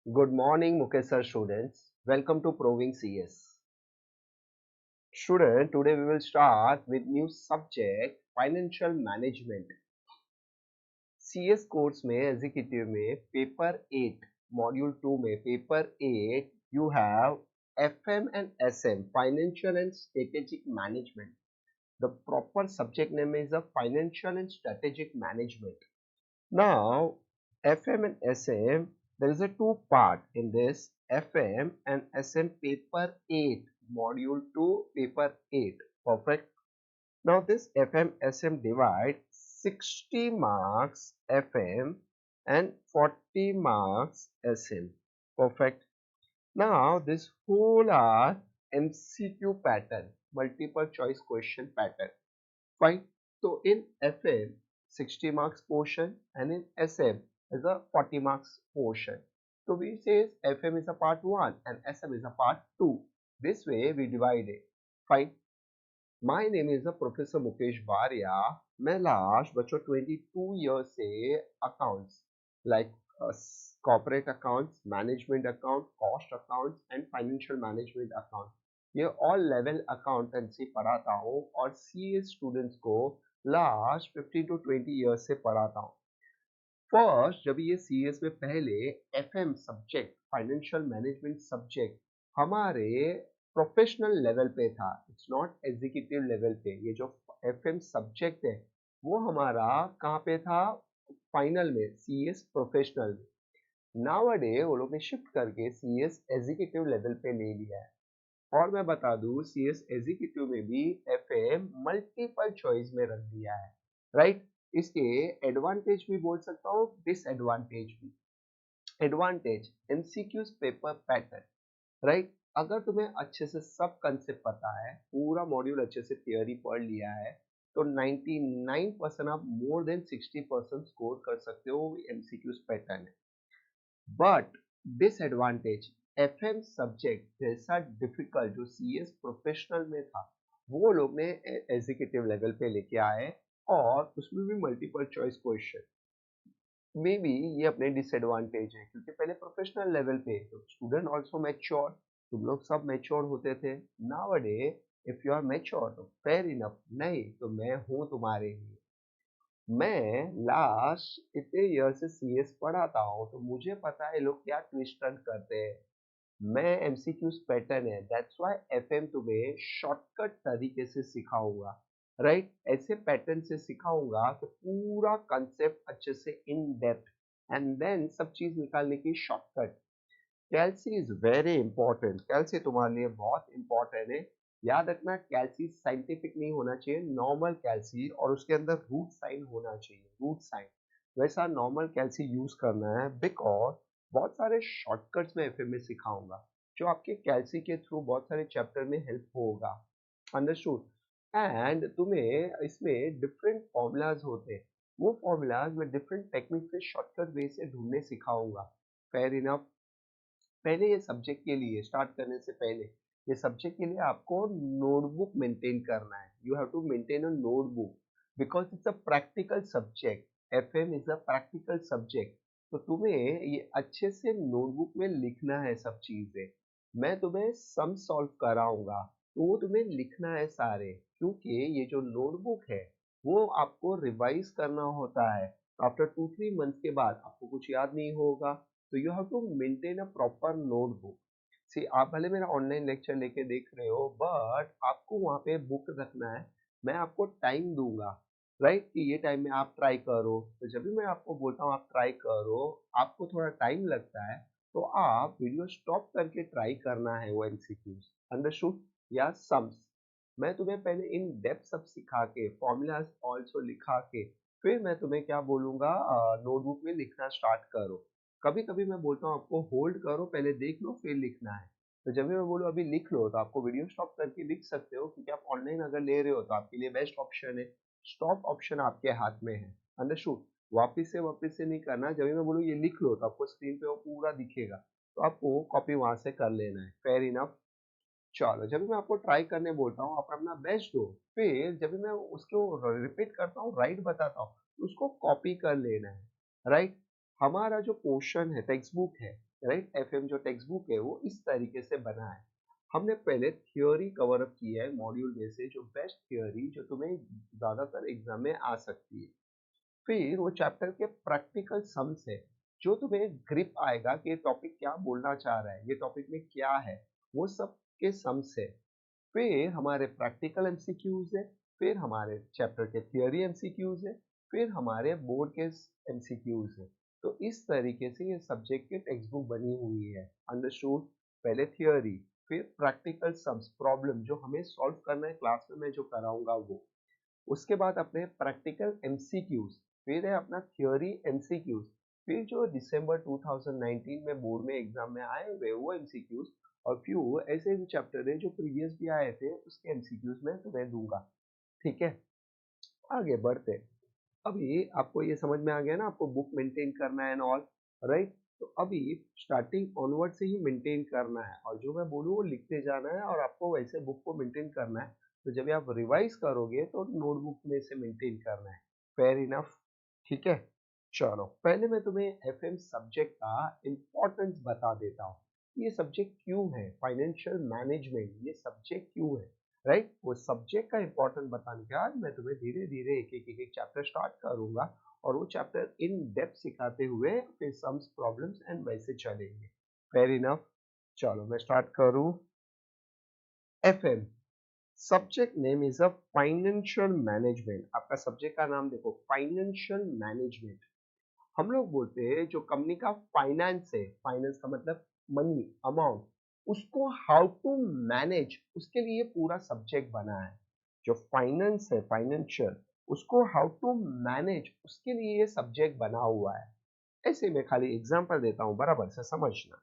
Good morning, Mukesh sir students. Welcome to Proving CS. Student, today we will start with new subject Financial Management. CS course में executive में paper 8 module 2 में paper 8 you have FM and SM Financial and Strategic Management. The proper subject name is the Financial and Strategic Management. Now, FM and SM, there is a two part in this FM and SM paper 8, module 2, paper 8. Perfect. Now, this FM SM divide 60 marks FM and 40 marks SM. Perfect. Now, this whole are MCQ pattern, multiple choice question pattern. Fine. So in FM, 60 marks portion and in SM is a 40 marks portion. So we say FM is a part 1 and SM is a part 2. This way we divide it. Fine. My name is Professor Mukesh Baria. मैं last बच्चों 22 years से accounts like corporate accounts, management account, cost accounts and financial management account ये all level accountancy पढ़ाता हूँ और CS students को last 15 to 20 years से पढ़ाता हूँ. फर्स्ट जब ये CS में पहले FM subject financial management subject हमारे प्रोफेशनल लेवल पे था, इट्स नॉट एग्जीक्यूटिव लेवल पे. ये जो FM सब्जेक्ट है वो हमारा कहाँ पे था, फाइनल में CS प्रोफेशनल में. नाउअडे वो लोग ने शिफ्ट करके CS एग्जीक्यूटिव लेवल पे ले लिया है. और मैं बता दूं CS एग्जीक्यूटिव में भी FM मल्टीपल चॉइस में रख दिया है. राइट. इसके एडवांटेज भी बोल सकता हूँ, डिसएडवांटेज भी. Advantage MCQs paper pattern. Right. अगर तुम्हें अच्छे से सब कंसेप्ट पता है, पूरा मॉड्यूल अच्छे से थियरी पढ़ लिया है, तो 99% आप मोर देन 60% स्कोर कर सकते हो. एमसीक्यूज पैटर्न है. बट डिसएडवांटेज FM सब्जेक्ट जैसा डिफिकल्ट जो CS प्रोफेशनल में था वो लोग ने एग्जीक्यूटिव लेवल पे लेके आए और उसमें भी multiple choice question. May be ये अपने डिसएडवांटेज है क्योंकि पहले प्रोफेशनल लेवल पे तो स्टूडेंट आल्सो मैच्योर, तुम लोग सब मैच्योर होते थे. नाउअडे इफ यू आर मैच्योर तो फेयर इनफ, नहीं तो मैं हूँ तुम्हारे लिए. मैं लास्ट इतने ईयर से CS पढ़ाता हूँ तो मुझे पता है लोग क्या ट्विस्ट टर्न करते हैं. मैं एमसीक्यूज पैटर्न है, दैट्स व्हाई FM तुम्हें शॉर्टकट तरीके से सिखाऊंगा. राइट. ऐसे पैटर्न से सिखाऊंगा कि पूरा कंसेप्ट अच्छे से इन डेप्थ एंड देन सब चीज निकालने की शॉर्टकट. कैल्सी इज वेरी इंपॉर्टेंट. कैल्सी तुम्हारे लिए बहुत इंपॉर्टेंट है. याद रखना कैल्सी साइंटिफिक नहीं होना चाहिए, नॉर्मल कैल्सी, और उसके अंदर रूट साइन होना चाहिए, रूट साइन. वैसा नॉर्मल कैल्सी यूज करना है बिकॉज बहुत सारे शॉर्टकट्स में FM में सिखाऊंगा जो आपके कैल्सी के थ्रू बहुत सारे चैप्टर में हेल्प होगा. अंडरस्टूड. एंड तुम्हें इसमें डिफरेंट फॉर्मूलाज होते हैं, वो फॉर्मूलाज मैं डिफरेंट टेक्निक से शॉर्टकट वे से ढूंढने सिखाऊंगा. Fair enough. पहले ये सब्जेक्ट के लिए स्टार्ट करने से पहले ये सब्जेक्ट के लिए आपको नोटबुक मेंटेन करना है. You have to maintain a notebook because it's a practical subject. FM is a practical subject. तो तुम्हें ये अच्छे से नोटबुक में लिखना है सब चीजें. मैं तुम्हें सम सॉल्व कराऊंगा तो वो तुम्हें लिखना है सारे, क्योंकि ये जो नोटबुक है वो आपको रिवाइज करना होता है. आफ्टर 2-3 मंथ के बाद आपको कुछ याद नहीं होगा तो you have to maintain a proper notebook. See आप भले मेरा ऑनलाइन लेक्चर लेके देख रहे हो बट आपको वहाँ पे बुक रखना है. मैं आपको टाइम दूंगा. राइट. कि ये टाइम में आप ट्राई करो, तो जब भी मैं आपको बोलता हूँ आप ट्राई करो, आपको थोड़ा टाइम लगता है तो आप वीडियो स्टॉप करके ट्राई करना है वो MCQs. अंडरस्टूड. या सम्स. मैं तुम्हें पहले इन डेप्थ सब सिखा के फॉर्मूलाज ऑल्सो लिखा के फिर मैं तुम्हें क्या बोलूंगा, नोटबुक में लिखना स्टार्ट करो. कभी कभी मैं बोलता हूँ आपको होल्ड करो, पहले देख लो फिर लिखना है. तो जब भी मैं बोलूँ अभी लिख लो तो आपको वीडियो स्टॉप करके लिख सकते हो, क्योंकि आप ऑनलाइन अगर ले रहे हो तो आपके लिए बेस्ट ऑप्शन है. स्टॉप ऑप्शन आपके हाथ में है. अंडरस्टूड. वापिस से नहीं करना. जब भी मैं बोलूँ ये लिख लो तो आपको स्क्रीन पे वो पूरा दिखेगा, तो आपको कॉपी वहां से कर लेना है. Fair enough. चलो जब भी मैं आपको ट्राई करने बोलता हूँ आप अपना बेस्ट दो, फिर जब भी मैं उसको रिपीट करता हूँ, राइट बताता हूँ, उसको कॉपी कर लेना है. राइट. हमारा जो पोर्शन है टेक्स्ट बुक है, राइट। एफएम जो टेक्स्ट बुक है वो इस तरीके से बना है। हमने पहले थ्योरी कवर अप की है मॉड्यूल में से, जो बेस्ट थ्योरी जो तुम्हें ज्यादातर एग्जाम में आ सकती है। फिर वो चैप्टर के प्रैक्टिकल सम्स है, जो तुम्हें ग्रिप आएगा कि ये टॉपिक क्या बोलना चाह रहा है, ये टॉपिक में क्या है, वो सब के सम्स है। फिर हमारे प्रैक्टिकल एमसीक्यूज है, फिर हमारे चैप्टर के थियोरी एमसीक्यूज है, फिर हमारे बोर्ड के एमसीक्यूज है। तो इस तरीके से ये सब्जेक्ट की टेक्स्ट बुक बनी हुई है। अंडरस्टूड। पहले थियोरी, फिर प्रैक्टिकल सम्स प्रॉब्लम जो हमें सॉल्व करना है क्लास में मैं जो कराऊंगा वो, उसके बाद अपने प्रैक्टिकल एमसीक्यूज, फिर है अपना थ्योरी एमसीक्यूज, फिर जो दिसंबर 2019 में बोर्ड में एग्जाम में आए हुए वो एमसीक्यूज, और फ्यू ऐसे भी चैप्टर है जो प्रीवियस भी आए थे उसके एमसीक्यूज में तुम्हें दूंगा। ठीक है, आगे बढ़ते। अभी आपको ये समझ में आ गया ना, आपको बुक मेंटेन करना है एंड ऑल, राइट। तो अभी स्टार्टिंग ऑनवर्ड से ही मेंटेन करना है, और जो मैं बोलूँ वो लिखते जाना है, और आपको वैसे बुक को मेंटेन करना है। तो जब आप रिवाइज करोगे तो नोटबुक में से मेंटेन करना है। Fair enough. ठीक है, चलो पहले मैं तुम्हें एफएम सब्जेक्ट का इम्पोर्टेंस बता देता हूँ। ये सब्जेक्ट क्यों है, फाइनेंशियल मैनेजमेंट ये सब्जेक्ट क्यों है, राइट। वो सब्जेक्ट का इंपॉर्टेंट बताने के बाद मैं तुम्हें धीरे धीरे एक एक चैप्टर स्टार्ट करूंगा, और वो चैप्टर इन डेप्थ सिखाते हुए फिर सम्स प्रॉब्लम्स एंड वैसे चलेंगे। Fair enough. चलो मैं स्टार्ट करूं। FM subject name is a financial management. आपका सब्जेक्ट का नाम देखो, फाइनेंशियल मैनेजमेंट। हम लोग बोलते हैं जो कंपनी का फाइनेंस है, फाइनेंस का मतलब मनी अमाउंट, उसको हाउ टू मैनेज, उसके लिए पूरा सब्जेक्ट बना है। जो फाइनेंस है, फाइनेंशियल, उसको हाउ टू मैनेज, उसके लिए ये सब्जेक्ट बना हुआ है। ऐसे में खाली एग्जांपल देता हूँ, बराबर से समझना।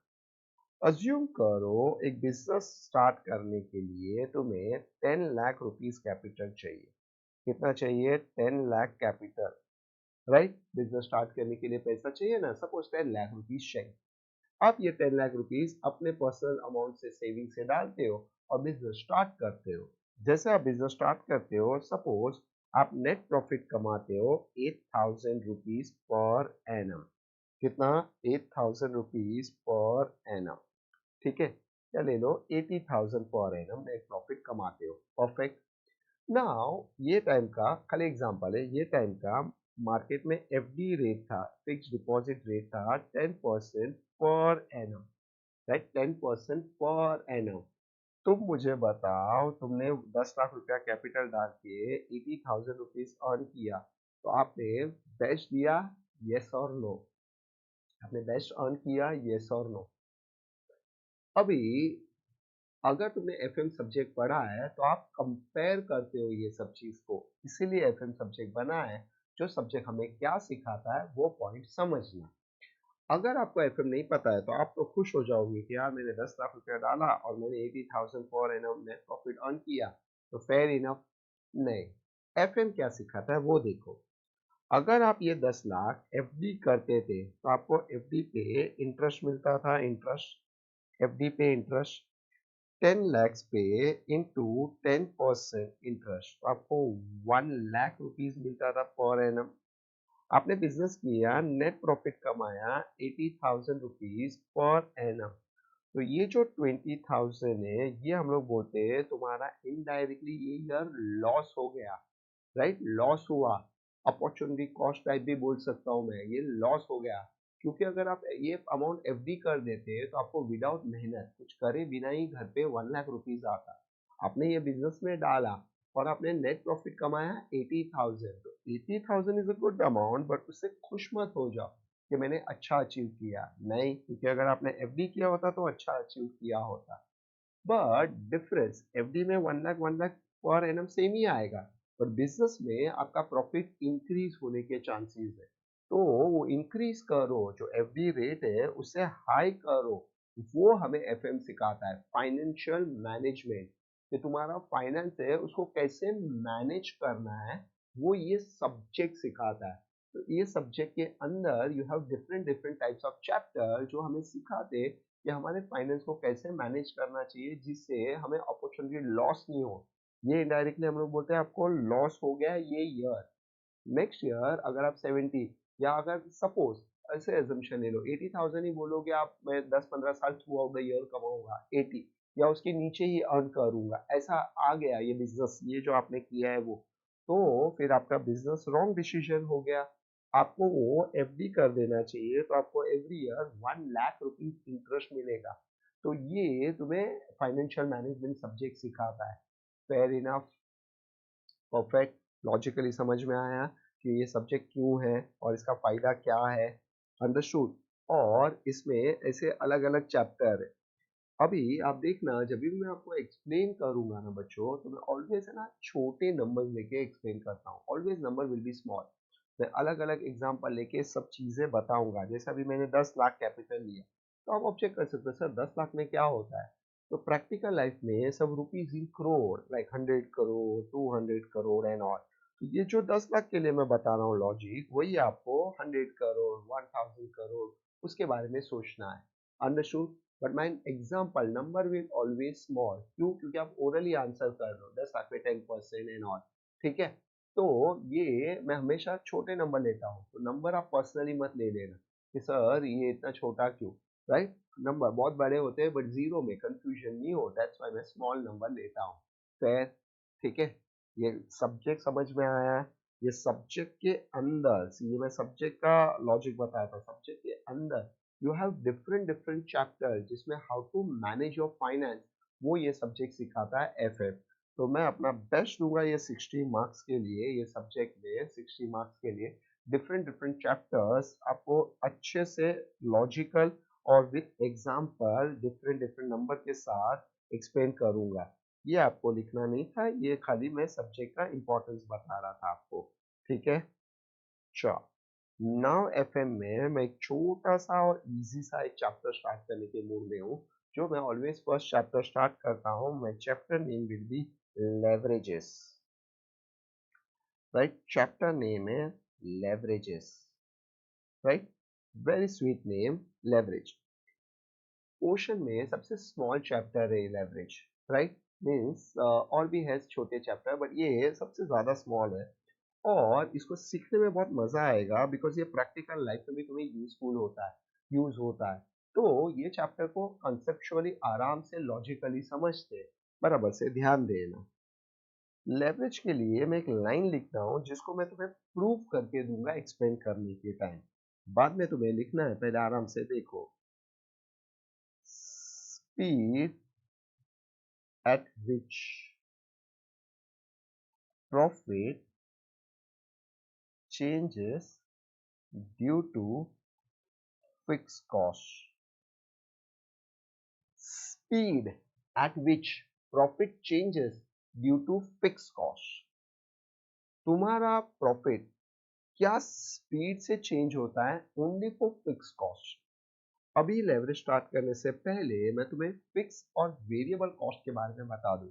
अज्यूम करो एक बिजनेस स्टार्ट करने के लिए तुम्हें 10 लाख रुपीज कैपिटल चाहिए। कितना चाहिए? 10 lakh capital, right. Business start करने के लिए पैसा चाहिए ना, सपोज 10 लाख रुपीज चाहिए। आप ये 10 लाख रुपीज अपने पर्सनल अमाउंट से, सेविंग से डालते हो और बिजनेस स्टार्ट करते हो। जैसे आप बिजनेस स्टार्ट करते हो, सपोज आप नेट प्रॉफिट कमाते हो 8,000 रुपीज पर एनम। कितना? 8,000 रुपीज पर एनम। ठीक है, या ले लो 80,000 पर एनम नेट प्रॉफिट कमाते हो। परफेक्ट। नाउ ये टाइम का खाली एग्जांपल है, ये टाइम का मार्केट में एफडी रेट था, फिक्स डिपॉजिट रेट था 10% per annum, right. 10% per annum. तुम मुझे बताओ, तुमने 10 लाख रुपया कैपिटल डाल के 80,000 रुपीज अर्न किया, तो आपने बेस्ट दिया, यस और नो? आपने बेस्ट अर्न किया, यस और नो? अभी अगर तुमने एफएम सब्जेक्ट पढ़ा है तो आप कंपेयर करते हो ये सब चीज को, इसीलिए एफएम सब्जेक्ट बना है। जो सब्जेक्ट हमें क्या सिखाता है वो पॉइंट समझना। अगर आपको एफएम नहीं पता है तो आप तो खुश हो जाओगे कि यार मैंने 10 लाख रुपया डाला और मैंने 80,000 for annum net profit earn किया, तो फेयर इनफ। नहीं, एफएम क्या सिखाता है वो देखो। अगर आप ये 10 लाख एफडी करते थे तो आपको एफडी पे इंटरेस्ट मिलता था, इंटरेस्ट, एफडी पे इंटरेस्ट। 10 lakhs पे इंटू 10% इंटरेस्ट, तो आपको 1 लाख रुपीज मिलता था पर एनम। आपने बिजनेस किया, नेट प्रॉफिट कमाया 80,000 रुपीज पर एनम। तो ये जो 20,000 है, ये हम लोग बोलते हैं तुम्हारा इनडायरेक्टली ये ईयर लॉस हो गया, राइट। लॉस हुआ, अपॉर्चुनिटी कॉस्ट टाइप भी बोल सकता हूँ मैं, ये लॉस हो गया। क्योंकि अगर आप ये अमाउंट एफडी कर देते तो आपको विदाउट मेहनत कुछ करे बिना ही घर पे 1 लाख रुपीज आता। आपने ये बिजनेस में डाला और आपने नेट प्रॉफिट कमाया 80,000, तो 80,000 is a good amount, but उससे खुश मत हो जाओ कि मैंने अच्छा अचीव किया, नहीं। क्योंकि अगर आपने एफडी किया होता तो अच्छा अचीव किया होता। बट डिफरेंस, एफडी में 1 लाख पर एनम सेम ही आएगा, पर बिजनेस में आपका प्रॉफिट इंक्रीज होने के चांसेस है। तो वो इंक्रीज करो, जो एफडी रेट है उसे हाई करो। वो हमें एफएम सिखाता है, फाइनेंशियल मैनेजमेंट। कि तुम्हारा फाइनेंस है उसको कैसे मैनेज करना है, वो ये सब्जेक्ट सिखाता है। तो ये सब्जेक्ट के अंदर you have different different types of chapter जो हमें सिखाते कि हमारे फाइनेंस को कैसे मैनेज करना चाहिए जिससे हमें अपॉर्चुनिटी लॉस नहीं हो। ये इनडायरेक्टली हम लोग बोलते हैं आपको लॉस हो गया ये ईयर, नेक्स्ट ईयर अगर आप 70, या अगर सपोज ऐसे एजम्पशन ले लो 80,000 ही बोलोगे आप, मैं 10-15 साल थ्रू आउट द ईयर कमाऊंगा 80 या उसके नीचे ही अर्न करूंगा, ऐसा आ गया ये बिजनेस, ये जो आपने किया है वो, तो फिर आपका बिजनेस रॉन्ग डिसीजन हो गया। आपको वो एफडी कर देना चाहिए, तो आपको every year 1 lakh rupees interest मिलेगा। तो ये तुम्हें फाइनेंशियल मैनेजमेंट सब्जेक्ट सिखाता है। फेयर इनफ, परफेक्ट, लॉजिकली समझ में आया कि ये सब्जेक्ट क्यों है और इसका फायदा क्या है, अंडरस्टूड। और इसमें ऐसे अलग अलग चैप्टर है। अभी आप देखना, जब भी मैं आपको एक्सप्लेन करूंगा ना बच्चों, तो मैं ऑलवेज है ना छोटे नंबर लेके एक्सप्लेन करता हूँ, always number will be small. मैं अलग अलग एग्जांपल लेके सब चीजें बताऊंगा। जैसे अभी मैंने 10 लाख कैपिटल लिया, तो आप ऑब्जेक्ट कर सकते हो सर 10 लाख में क्या होता है। तो प्रैक्टिकल लाइफ में सब rupees in crore, like 100 crore, 200 crore and all. तो ये जो 10 लाख के लिए मैं बता रहा हूँ लॉजिक, वही आपको 100 करोड़, 1000 करोड़ उसके बारे में सोचना है, understood. But my example number will always small, क्यों? क्योंकि आप ओरली आंसर कर रहे हो 10 लाख में 10% एंड ऑल, ठीक है। तो ये मैं हमेशा छोटे नंबर लेता हूँ, तो नंबर आप पर्सनली मत ले लेना कि सर ये इतना छोटा क्यों, राइट। नंबर बहुत बड़े होते हैं बट जीरो में कंफ्यूजन नहीं हो, दैट्स व्हाई मैं स्मॉल नंबर लेता हूँ। फेयर, ठीक है। ये सब्जेक्ट समझ में आया है। ये सब्जेक्ट के अंदर, ये मैं सब्जेक्ट का लॉजिक बताया था, सब्जेक्ट के अंदर you have different different chapter जिसमें how to manage your finance, वो ये सब्जेक्ट सिखाता है एफएफ। तो मैं अपना बेस्ट दूंगा ये 60 मार्क्स के लिए, ये सब्जेक्ट में 60 मार्क्स के लिए डिफरेंट डिफरेंट चैप्टर्स आपको अच्छे से लॉजिकल और with example different different number के साथ एक्सप्लेन करूंगा। ये आपको लिखना नहीं था, ये खाली मैं सब्जेक्ट का इंपॉर्टेंस बता रहा था आपको, ठीक है। चलो नाउ एफएम में मैं एक छोटा सा और इजी सा एक चैप्टर स्टार्ट करने के मूड में हूँ। जो मैं ऑलवेज फर्स्ट चैप्टर स्टार्ट करता हूँ, मैं chapter name will be leverages, right. Chapter name है leverages, right. Very sweet name, leverage. Ocean में सबसे स्मॉल चैप्टर है लेवरेज, राइट। मीन्स और भी है छोटे चैप्टर बट ये सबसे ज्यादा स्मॉल है, और इसको सीखने में बहुत मजा आएगा बिकॉज ये प्रैक्टिकल लाइफ में भी तुम्हें यूजफुल होता है, यूज होता है। तो ये चैप्टर को कंसेप्चुअली आराम से लॉजिकली समझते, बराबर से ध्यान देना। लेवरेज के लिए मैं एक लाइन लिखता हूँ जिसको मैं तुम्हें प्रूव करके दूंगा एक्सप्लेन करने के टाइम, बाद में तुम्हें लिखना है, पहले आराम से देखो। Speed at which profit changes due to fixed cost. Speed at which profit changes due to fixed cost. तुम्हारा प्रॉफिट क्या स्पीड से चेंज होता है ओनली फॉर फिक्स कॉस्ट। अभी लेवरेज स्टार्ट करने से पहले मैं तुम्हें फिक्स और वेरिएबल कॉस्ट के बारे में बता दूं।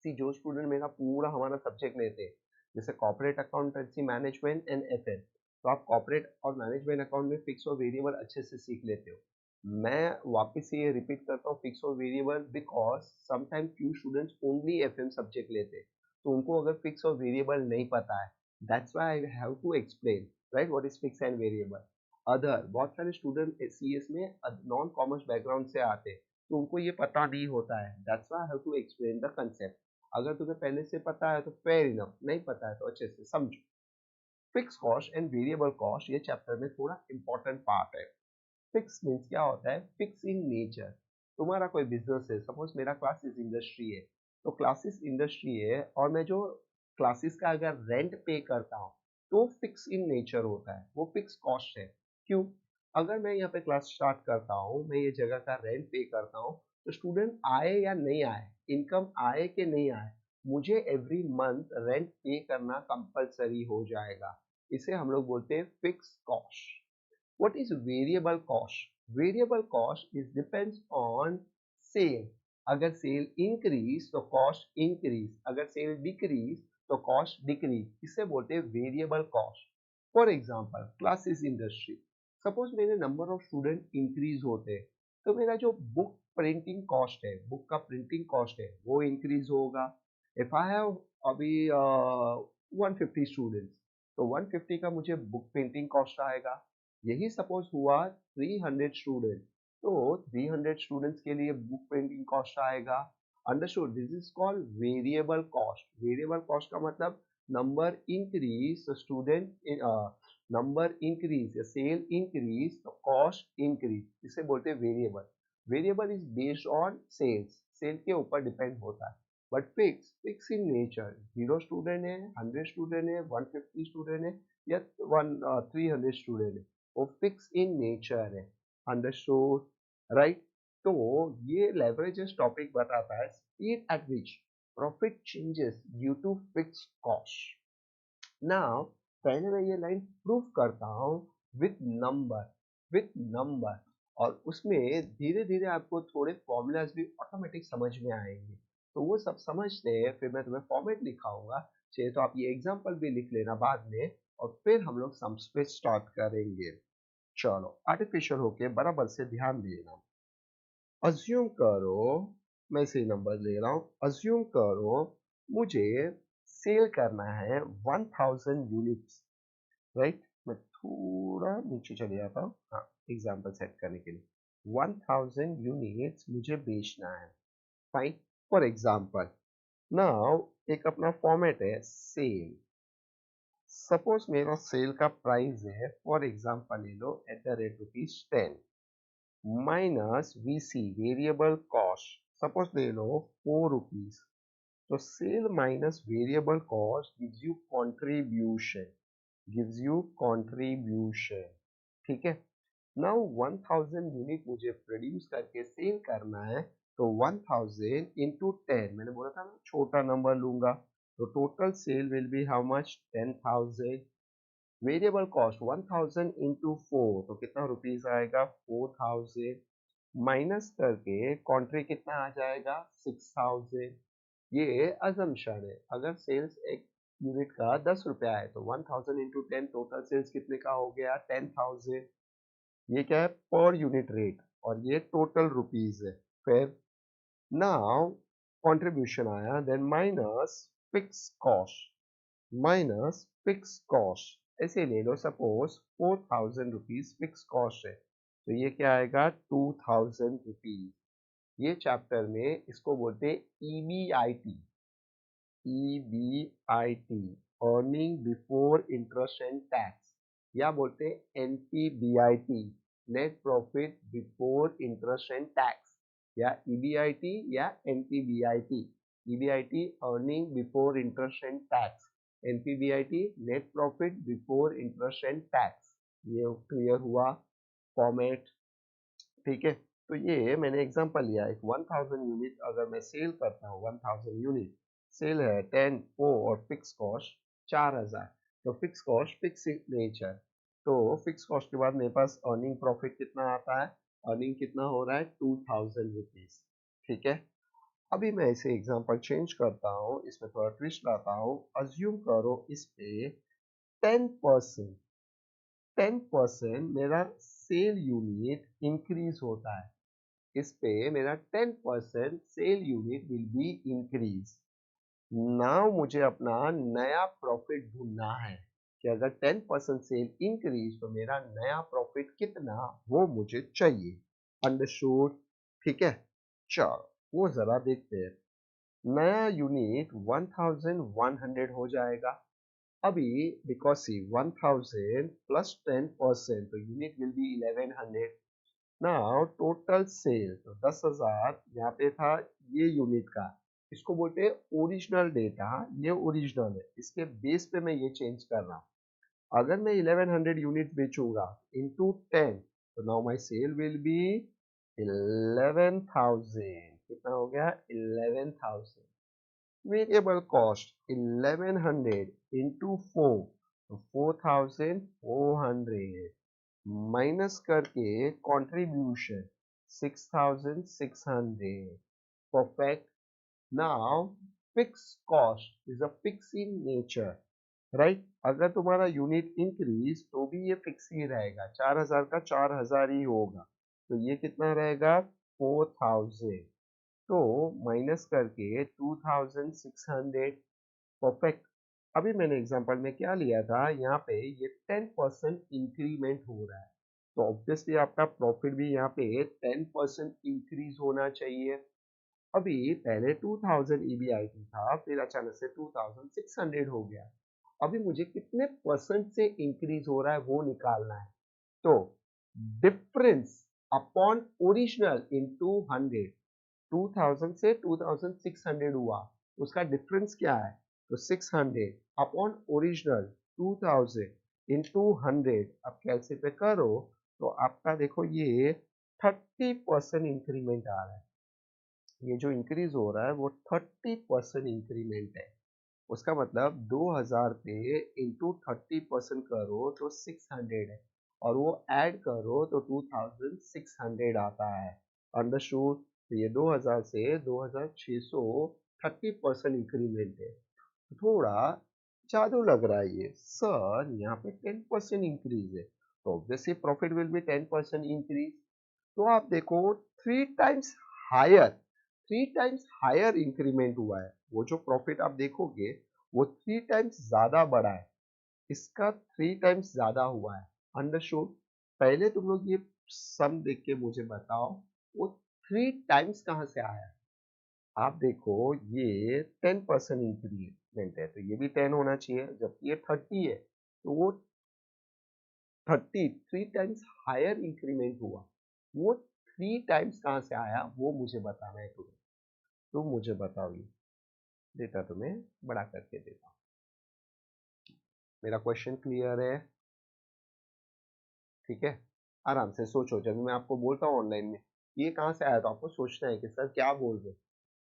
सी जो स्टूडेंट मेरा पूरा हमारा सब्जेक्ट लेते हैं, जैसे कॉर्पोरेट अकाउंटेंसी मैनेजमेंट एंड एफएन, तो आप कॉर्पोरेट और मैनेजमेंट अकाउंट में फिक्स और वेरिएबल अच्छे से सीख लेते हो। मैं वापस से ये रिपीट करता हूँ फिक्स और variable, because sometime few students only FM subject लेते हैं, तो उनको अगर फिक्स और वेरिएबल नहीं पता है, that's why I have to explain, right, what is fix and variable. Other बहुत सारे स्टूडेंट सीएस में नॉन कॉमर्स बैकग्राउंड से आते हैं, तो उनको ये पता नहीं होता है, that's why I have to explain the concept. अगर तुम्हें पहले से पता है तो फेयर इनफ, नहीं पता है तो अच्छे से समझो। Fix cost and variable cost ये चैप्टर में थोड़ा इंपॉर्टेंट पार्ट है। फिक्स मीन्स क्या होता है, फिक्स इन नेचर। तुम्हारा कोई बिजनेस है, सपोज मेरा क्लासेस इंडस्ट्री है, तो क्लासेस इंडस्ट्री है और मैं जो क्लासेस का अगर रेंट पे करता हूँ तो फिक्स इन नेचर होता है, वो फिक्स कॉस्ट है। क्यों? अगर मैं यहाँ पे क्लास स्टार्ट करता हूँ, मैं ये जगह का रेंट पे करता हूँ, तो स्टूडेंट आए या नहीं आए, इनकम आए कि नहीं आए, मुझे एवरी मंथ रेंट पे करना कंपलसरी हो जाएगा। इसे हम लोग बोलते हैं fix cost. What is variable cost? Variable cost is depends on sale. अगर सेल इंक्रीज तो कॉस्ट इंक्रीज, अगर सेल डिक्रीज तो कॉस्ट डिक्रीज, इसे बोलते हैं variable cost. For example classes industry, suppose मेरे नंबर ऑफ स्टूडेंट इंक्रीज होते हैं, तो मेरा जो बुक प्रिंटिंग कॉस्ट है, बुक का प्रिंटिंग कॉस्ट है, वो इंक्रीज होगा। इफ आई हैव अभी 150 स्टूडेंट्स, तो 150 का मुझे बुक प्रिंटिंग कॉस्ट आएगा। यही सपोज हुआ 300 स्टूडेंट, तो 300 स्टूडेंट्स के लिए बुक प्रिंटिंग कॉस्ट आएगा। Understood, this is called variable cost. Variable cost का मतलब number increase student, number increase या सेल इंक्रीज तो कॉस्ट इंक्रीज, इसे बोलते हैं variable. Variable is based on sales, sale के ऊपर डिपेंड होता है। But fix in nature, 0 student है, 100 स्टूडेंट है, 150 स्टूडेंट है या 300 स्टूडेंट है, वो फिक्स इन नेचर है। Understood, right. तो ये लेवरेजेस टॉपिक बताता है speed at which profit changes due to fixed cost. Now पहले मैं ये लाइन प्रूव करता हूँ विथ नंबर, और उसमें धीरे धीरे आपको थोड़े फॉर्मूलाज भी ऑटोमेटिक समझ में आएंगे। तो वो सब समझते हैं, फिर मैं तुम्हें फॉर्मेट लिखाऊंगा, चाहिए तो आप ये एग्जाम्पल भी लिख लेना बाद में, और फिर हम लोग सम्स पे स्टार्ट करेंगे। चलो आर्टिफिशियल होके बराबर से ध्यान देना। अज्यूम करो, मैं इसे नंबर ले रहा हूँ, अज्यूम करो मुझे सेल करना है 1000 यूनिट्स, राइट। मैं थोड़ा नीचे चले जाता हूँ, हाँ, एग्जाम्पल सेट करने के लिए 1000 यूनिट्स मुझे बेचना है, फाइन। फॉर एग्जाम्पल नाउ एक अपना फॉर्मेट है सेल। सपोज मेरा सेल का प्राइस है, फॉर एग्जाम्पल ले लो @10 minus VC variable cost, suppose ले लो 4 रुपीज। तो sale minus variable cost gives you contribution, ठीक है। नाउ 1000 यूनिट मुझे प्रोड्यूस करके सेल करना है, तो 1000 इंटू 10, मैंने बोला था ना छोटा नंबर लूंगा, तो total sale will B how much 10,000। Variable cost 1000 into 4, तो कितना रुपीज आएगा 4000, माइनस करके कॉन्ट्री कितना आ जाएगा 6000। ये अजम्पशन है, अगर सेल्स एक यूनिट का 10 रुपया है तो 1000 इंटू 10 टोटल सेल्स कितने का हो गया 10,000। ये क्या है पर यूनिट रेट, और ये टोटल रुपीज है। फिर नाउ कंट्रीब्यूशन आया, देन माइनस ऐसे ले लो, सपोज 4000 रुपीज फिक्स कॉस्ट है, तो ये क्या आएगा 2000 रुपीज। ये चैप्टर में इसको बोलते हैं EBIT, earning before interest and tax, या बोलते हैं NPBIT, net profit before interest and tax, या ईबीआईटी या NPBIT. EBIT earning before interest and tax, NPBIT net profit before interest and tax. ये क्लियर हुआ फॉर्मेट, ठीक है। तो ये मैंने एग्जांपल लिया, एक 1000 यूनिट अगर मैं सेल करता हूँ, 1000 यूनिट सेल है 10 ओ और फिक्स कॉस्ट 4000, तो फिक्स कॉस्ट फिक्स नेचर, तो फिक्स कॉस्ट के बाद मेरे पास अर्निंग प्रॉफिट कितना आता है, अर्निंग कितना हो रहा है 2000 रुपीज, ठीक है। अभी मैं इसे एग्जांपल चेंज करता हूँ, इसमें थोड़ा ट्विस्ट लाता हूँ। अज्यूम करो इस पे 10% 10% मेरा सेल यूनिट इंक्रीज होता है, इस पे मेरा 10% sale unit will be increase. Now मुझे अपना नया प्रॉफिट ढूंढना है कि अगर 10% सेल इंक्रीज तो मेरा नया प्रॉफिट कितना, वो मुझे चाहिए। अंडरस्टूड, ठीक है। चलो वो जरा देखते हैं। नया यूनिट 1100 हो जाएगा। अभी बिकॉज सी 1000 प्लस 10%, तो unit will B 1100। Now total sale, तो 10,000 यहाँ पे था ये यूनिट का, इसको बोलते हैं ओरिजिनल डेटा, ये ओरिजिनल है, इसके बेस पे मैं ये चेंज कर रहा हूँ। अगर मैं 1100 यूनिट बेचूंगा इनटू 10, तो now my sale will be 11,000, कितना हो गया 11,000। वेरिएबल कॉस्ट 1100 इंटू 4, तो 4400, माइनस करके contribution 6600, perfect. Now fix cost is a fix in nature, right. अगर तुम्हारा यूनिट इंक्रीज तो भी ये फिक्स ही रहेगा, 4000 का 4000 ही होगा, तो ये कितना रहेगा 4000, तो माइनस करके 2600, परफेक्ट। अभी मैंने एग्जांपल में क्या लिया था, यहाँ पे ये 10% इंक्रीमेंट हो रहा है, तो ऑब्वियसली आपका प्रॉफिट भी यहाँ पे 10% इंक्रीज होना चाहिए। अभी पहले 2000 EBIT था, फिर अचानक से 2600 हो गया। अभी मुझे कितने परसेंट से इंक्रीज हो रहा है वो निकालना है। तो डिफरेंस अपॉन ओरिजिनल इनटू 100, 2000 से 2600 हुआ, उसका डिफरेंस क्या है? तो 600 अपॉन ओरिजिनल 2000 इनटू 100, अब कैसे पे करो तो आपका देखो ये 30% इंक्रीमेंट आ रहा है। ये जो इंक्रीज हो रहा है वो 30% इंक्रीमेंट है। उसका मतलब 2000 पे इंटू 30% करो तो 600 है, और वो ऐड करो तो 2600 आता है। अंडरस्टूड? तो ये 2000 से 2600 30% इंक्रीमेंट है। तो थोड़ा जादू लग रहा है ये सर, यहाँ पे 10% इंक्रीज है, तो obviously profit will be 10% increase. तो आप देखो 3 टाइम्स हायर इंक्रीमेंट हुआ है। वो जो प्रॉफिट आप देखोगे वो 3 टाइम्स ज्यादा बढ़ा है, इसका 3 टाइम्स ज्यादा हुआ है। अंडरस्टूड? पहले तुम लोग ये सम देख के मुझे बताओ वो 3 टाइम्स कहाँ से आया। आप देखो ये 10% इंक्रीमेंट है, तो ये भी 10 होना चाहिए, जबकि ये 30 है, तो वो 3 टाइम्स हायर इंक्रीमेंट हुआ। वो 3 टाइम्स कहाँ से आया वो मुझे बताना है तुम्हें। तुम मुझे बताओ, ये डेटा तुम्हें बड़ा करके देता हूँ। मेरा क्वेश्चन क्लियर है? ठीक है, आराम से सोचो। जब मैं आपको बोलता हूँ ऑनलाइन में ये कहाँ से आया, तो आपको सोचना है कि सर क्या बोल रहे।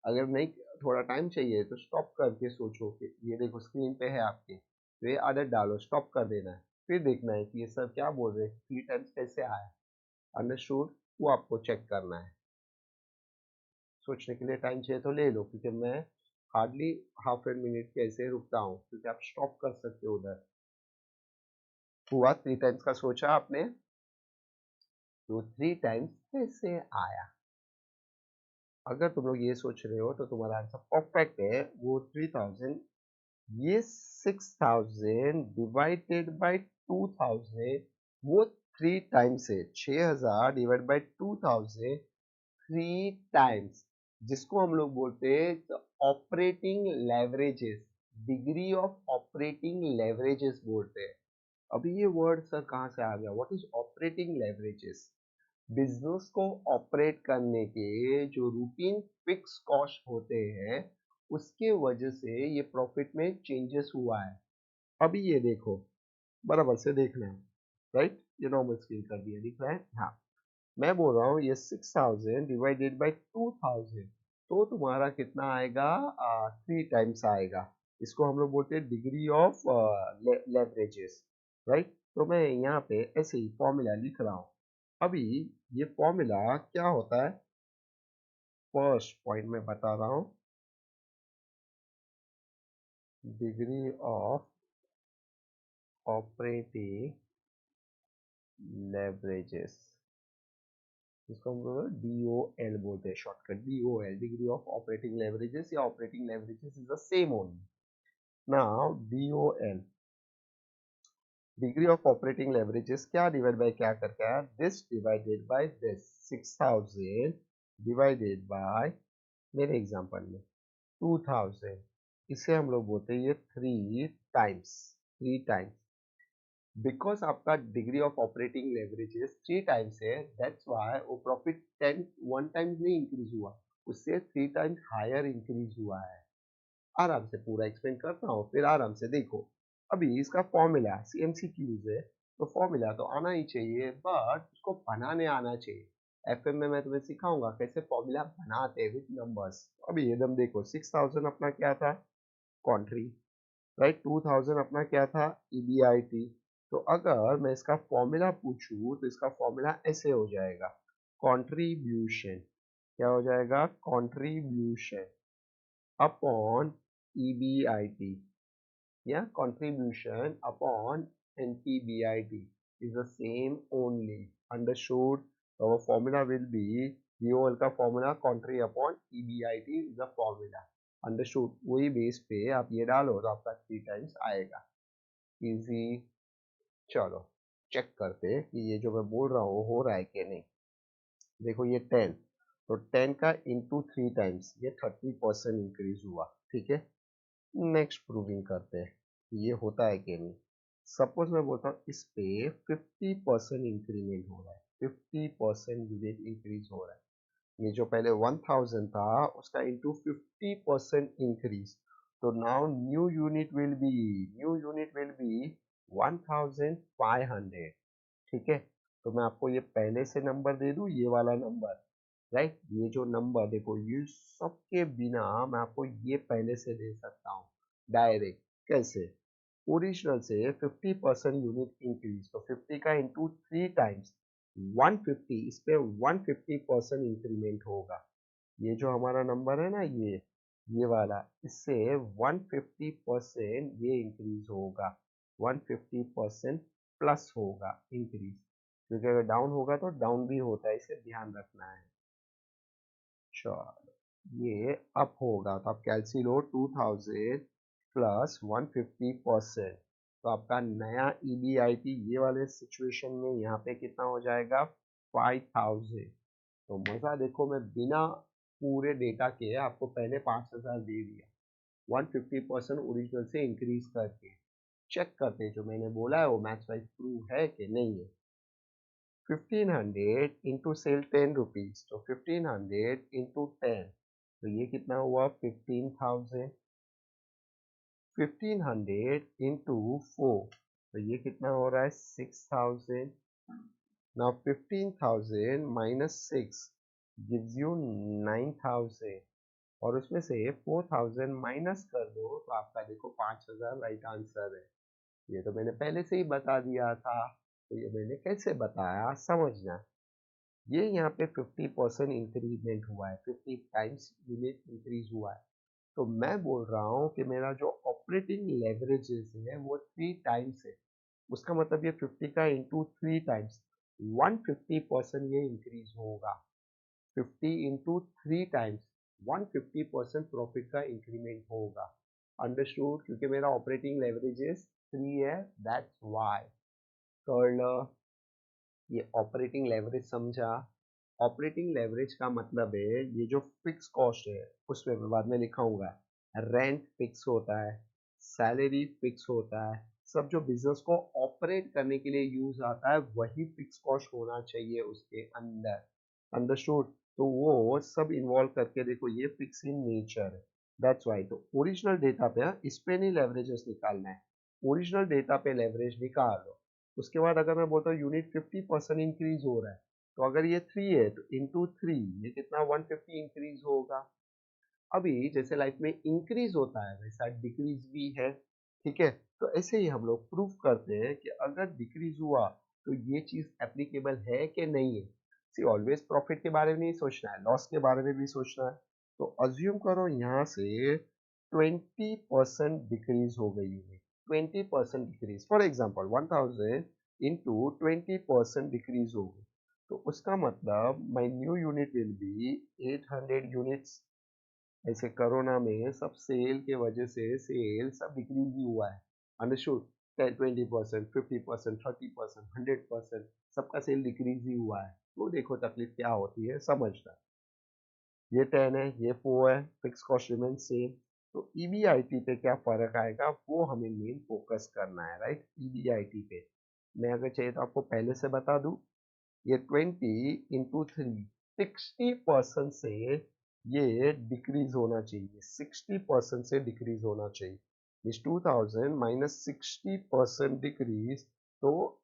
अगर नहीं थोड़ा टाइम चाहिए तो स्टॉप करके सोचो कि ये देखो स्क्रीन पे है आपके, तो ये आदत डालो, स्टॉप कर देना है, फिर देखना है कि ये सर क्या बोल रहे, 3 टाइम्स कैसे आया। अंडरस्टूड? वो आपको चेक करना है। सोचने के लिए टाइम चाहिए तो ले लो, क्योंकि मैं हार्डली हाफ एन मिनट के ऐसे रुकता हूँ, क्योंकि आप स्टॉप कर सकते हो उधर। हुआ 3 टाइम्स का सोचा आपने, तो 3 टाइम्स कैसे आया? अगर तुम लोग ये सोच रहे हो तो तुम्हारा आंसर परफेक्ट है। वो 3000, ये 6000 डिवाइडेड बाई 2000, वो 3 टाइम्स है। 6000 डिवाइड बाई 2000 3 टाइम्स, जिसको हम लोग बोलते हैं operating leverages, degree of operating leverages बोलते हैं। अभी ये वर्ड सर कहाँ से आ गया? What is operating leverages? Business को ऑपरेट करने के जो रूटीन फिक्स कॉस्ट होते हैं, उसके वजह से ये प्रॉफिट में चेंजेस हुआ है। अभी ये देखो, बराबर से देखना है, राइट? ये नॉर्मल स्क्रीन कर दिया, दिख रहा है? हाँ, मैं बोल रहा हूँ ये 6000 डिवाइडेड बाई 2000, तो तुम्हारा कितना आएगा? 3 टाइम्स आएगा। इसको हम लोग बोलते हैं डिग्री ऑफ लेवरेजेस, राइट? तो मैं यहाँ पे ऐसे ही फॉर्मूला लिख रहा हूँ। अभी ये फॉर्मूला क्या होता है, फर्स्ट पॉइंट में बता रहा हूँ, डिग्री ऑफ ऑपरेटिंग लेवरेजेस, इसको हम लोग DOL बोलते हैं, shortcut DOL, degree of operating leverages या operating leverages is the same only. Now DOL, degree of operating leverages, क्या डिवाइड बाय क्या करके आया? This divided by this, 6000 divided by, मेरे एग्जांपल में 2000, इसे हम लोग बोलते हैं ये 3 टाइम्स। बिकॉज आपका degree of operating leverages 3 times है, दैट्स व्हाई वो प्रॉफिट 1 टाइम्स नहीं इंक्रीज हुआ, उससे 3 टाइम्स हायर इंक्रीज हुआ है। आराम से पूरा एक्सप्लेन करता हूँ, फिर आराम से देखो। अभी इसका फॉर्मूला CMCQs है, तो फॉर्मूला तो आना ही चाहिए, बट उसको बनाने आना चाहिए। FM में मैं तुम्हें सिखाऊंगा कैसे फॉर्मूला बनाते हैं विद नंबर्स। अभी एकदम देखो, 6000 अपना क्या था? कॉन्ट्री, राइट? 2000 अपना क्या था? EBIT। तो अगर मैं इसका फॉर्मूला पूछूं तो इसका फॉर्मूला ऐसे हो जाएगा, कंट्रीब्यूशन, क्या हो जाएगा? कंट्रीब्यूशन अपॉन EBIT, या contribution upon NPBIT is the same only. Understood? Our formula will be DOL का formula contra upon EBIT is the formula. Understood? वही बेस पे आप ये डालो तो आपका 3 टाइम्स आएगा। इजी। चलो चेक करते हैं कि ये जो मैं बोल रहा हूँ हो रहा है कि नहीं। देखो ये 10, तो 10 का इंटू 3 टाइम्स ये 30% इंक्रीज हुआ, ठीक है। नेक्स्ट प्रूविंग करते हैं ये होता है कि नहीं। सपोज मैं बोलता हूँ इस पे 50% इंक्रीमेंट हो रहा है, 50% यूनिट इंक्रीज हो रहा है। ये जो पहले 1000 था उसका इंटू 50% इंक्रीज, तो now new unit will B 1500, ठीक है। तो मैं आपको ये पहले से नंबर दे दूं, ये वाला नंबर, राइट। ये जो नंबर देखो ये सबके बिना मैं आपको ये पहले से दे सकता हूँ डायरेक्ट। कैसे? ओरिजिनल से 50% यूनिट इंक्रीज, तो 50 का इंटू 3 टाइम्स 150, इस पे 150% इंक्रीमेंट होगा। ये जो हमारा नंबर है ना, ये वाला, इससे 150% ये इंक्रीज होगा, 150% प्लस होगा इंक्रीज, क्योंकि अगर डाउन होगा तो डाउन भी होता है, इसे ध्यान रखना है। चलो ये अप होगा, तो आप कैलसी लो 2000 प्लस 150%, तो आपका नया EBIT ये वाले सिचुएशन में यहाँ पे कितना हो जाएगा 5000। तो मजा देखो, मैं बिना पूरे डेटा के आपको पहले 5000 दे दिया, 150% ओरिजिनल से इंक्रीज करके। चेक करते हैं जो मैंने बोला है वो मैथ्स वाइज प्रूव है कि नहीं है। 1500 इंटू सेल 10 रुपीज, तो 1500 इंटू 10, तो ये कितना हुआ 15000। 1500 इंटू 4, तो ये कितना हो रहा है 6000। नाउ 15,000 माइनस 6 गिव्स यू 9,000, और उसमें से 4,000 माइनस कर दो तो आपका देखो 5,000 राइट आंसर है। ये तो मैंने पहले से ही बता दिया था, तो ये मैंने कैसे बताया समझना। ये यहाँ पे 50% इंक्रीमेंट हुआ है, 50 टाइम्स यूनिट इंक्रीज हुआ है। तो मैं बोल रहा हूँ कि मेरा जो ऑपरेटिंग लेवरेजेस है वो 3 टाइम्स है। उसका मतलब ये 50 का इंटू 3 टाइम्स 150% ये इंक्रीज होगा। 50 इंटू 3 टाइम्स 150% प्रॉफिट का इंक्रीमेंट होगा। अंडरस्टूड? क्योंकि मेरा ऑपरेटिंग लेवरेजेस 3 है, दैट्स वाई। थर्ड, ये ऑपरेटिंग लेवरेज समझा। ऑपरेटिंग लेवरेज का मतलब है ये जो फिक्स कॉस्ट है उसमें मैं बाद में लिखाऊंगा, रेंट फिक्स होता है, सैलरी फिक्स होता है, सब जो बिजनेस को ऑपरेट करने के लिए यूज आता है वही फिक्स कॉस्ट होना चाहिए उसके अंदर। अंडरस्टूड? तो वो सब इन्वॉल्व करके देखो ये फिक्स इन नेचर है, दैट्स वाई। तो ओरिजिनल डेटा पे इस पे नहीं लेवरेजेस निकालना है, ओरिजिनल डेटा पे लेवरेज निकाल लो। उसके बाद अगर मैं बोलता हूँ यूनिट 50% इंक्रीज हो रहा है, तो अगर ये 3 है तो इंटू 3 ये कितना 150 इंक्रीज होगा। अभी जैसे लाइफ में इंक्रीज होता है वैसा डिक्रीज भी है, ठीक है। तो ऐसे ही हम लोग प्रूफ करते हैं कि अगर डिक्रीज हुआ तो ये चीज एप्लीकेबल है कि नहीं है। सी ऑलवेज प्रॉफिट के बारे में नहीं सोचना है, लॉस के बारे में भी सोचना है। तो अज्यूम करो यहाँ से 20% डिक्रीज हो गई unit, 20% decrease, for example 1000 into 20% decrease हो गई, तो उसका मतलब my new unit will B 800 units. ऐसे कोरोना में सब सेल के वजह से सेल सब डिक्रीज ही हुआ है, अंडरस्टूड। 10, 20%, 50%, 30%, 100%, सबका सेल डिक्रीज ही हुआ है। तो देखो तकलीफ क्या होती है समझना। ये 10 है, ये 4 है, फिक्स कॉस्ट रिमेन सेम। तो EBIT पे क्या फर्क आएगा वो हमें मेन फोकस करना है, राइट। EBIT पे मैं अगर चाहिए तो आपको पहले से बता दूं, ये 20 इंटू 3 60% से ये डिक्रीज होना चाहिए, 60% से डिक्रीज होना चाहिए। इस 2000 माइनस 60% डिक्रीज, तो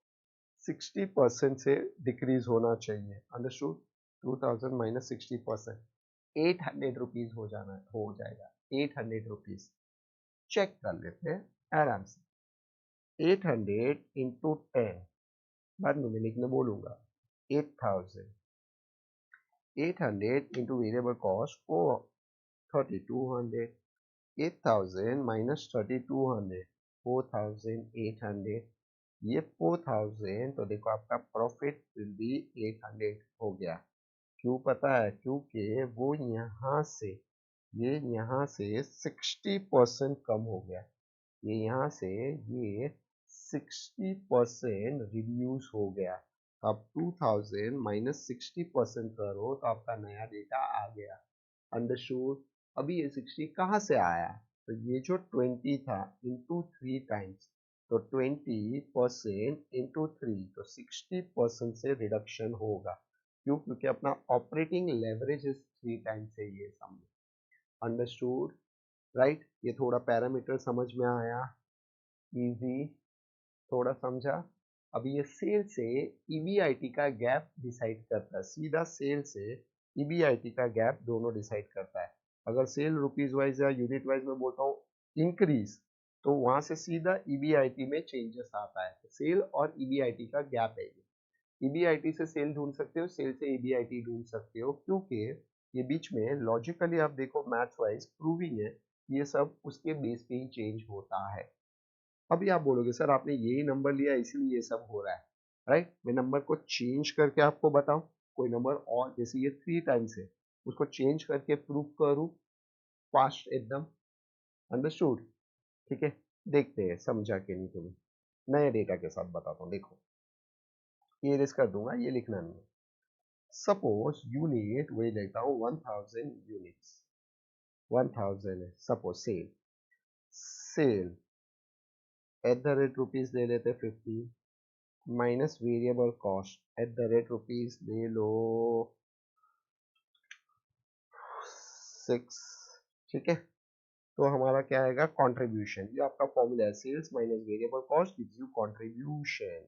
60% से डिक्रीज होना चाहिए, अंडरस्टूड। 2000 माइनस 60%, 800 रुपीज हो जाना हो जाएगा, 800 रुपीज। चेक कर लेते हैं आराम से। 800 इंटू 10, बाद में मैं लिखने बोलूंगा 8000, 800 into variable cost for 3200, 8000 minus 3200, 4800, ये 4000, तो देखो आपका प्रॉफिट विल बी 800 हो गया। क्यों पता है? क्योंकि वो यहाँ से 60% कम हो गया, ये यहाँ से ये 60% रिड्यूस हो गया। अब 2000 माइनस 60% करो तो आपका नया डेटा आ गया। अंडरस्टूड। अभी ये 60 कहाँ से आया? तो ये जो 20 था इंटू 3 टाइम्स, तो 20% इंटू 3, तो 60% से रिडक्शन होगा। क्यों? क्योंकि अपना ऑपरेटिंग लेवरेज इज 3 टाइम्स है ये सम। Understood, right? ये थोड़ा पैरामीटर समझ में आया? इजी, थोड़ा समझा? अभी ये सेल से ईबीआईटी का गैप डिसाइड करता है, सीधा सेल से ईबीआईटी का गैप दोनों डिसाइड करता है। अगर सेल रुपीज वाइज या यूनिट वाइज में बोलता हूँ इंक्रीज, तो वहां से सीधा ईबीआईटी में चेंजेस आता है। सेल और ईबीआईटी का गैप है ये। ईबीआईटी से सेल ढूंढ सकते हो, सेल से ईबीआईटी ढूंढ सकते हो, क्योंकि ये बीच में लॉजिकली आप देखो मैथ्स वाइज प्रूविंग है, ये सब उसके बेस पे ही चेंज होता है। अभी आप बोलोगे सर आपने यही नंबर लिया इसलिए ये सब हो रहा है, राइट? मैं नंबर को चेंज करके आपको बताऊं, कोई नंबर और जैसे ये 3 टाइम्स है उसको चेंज करके प्रूव करूं फास्ट एकदम। अंडरस्टूड? ठीक है, देखते हैं समझा कि नहीं तुम्हें। नए डेटा के साथ बताता हूँ, देखो ये रेस कर दूंगा, ये लिखना नहीं है। सपोज यूनिट वही लेता हूँ 1000 यूनिट्स, 1000 है suppose. Sale sale at the rate rupees ले लेते 50 minus variable cost at the rate rupees ले लो 6। ठीक है, तो हमारा क्या आएगा? कंट्रीब्यूशन। ये आपका फॉर्मूला है, sales minus variable cost gives you contribution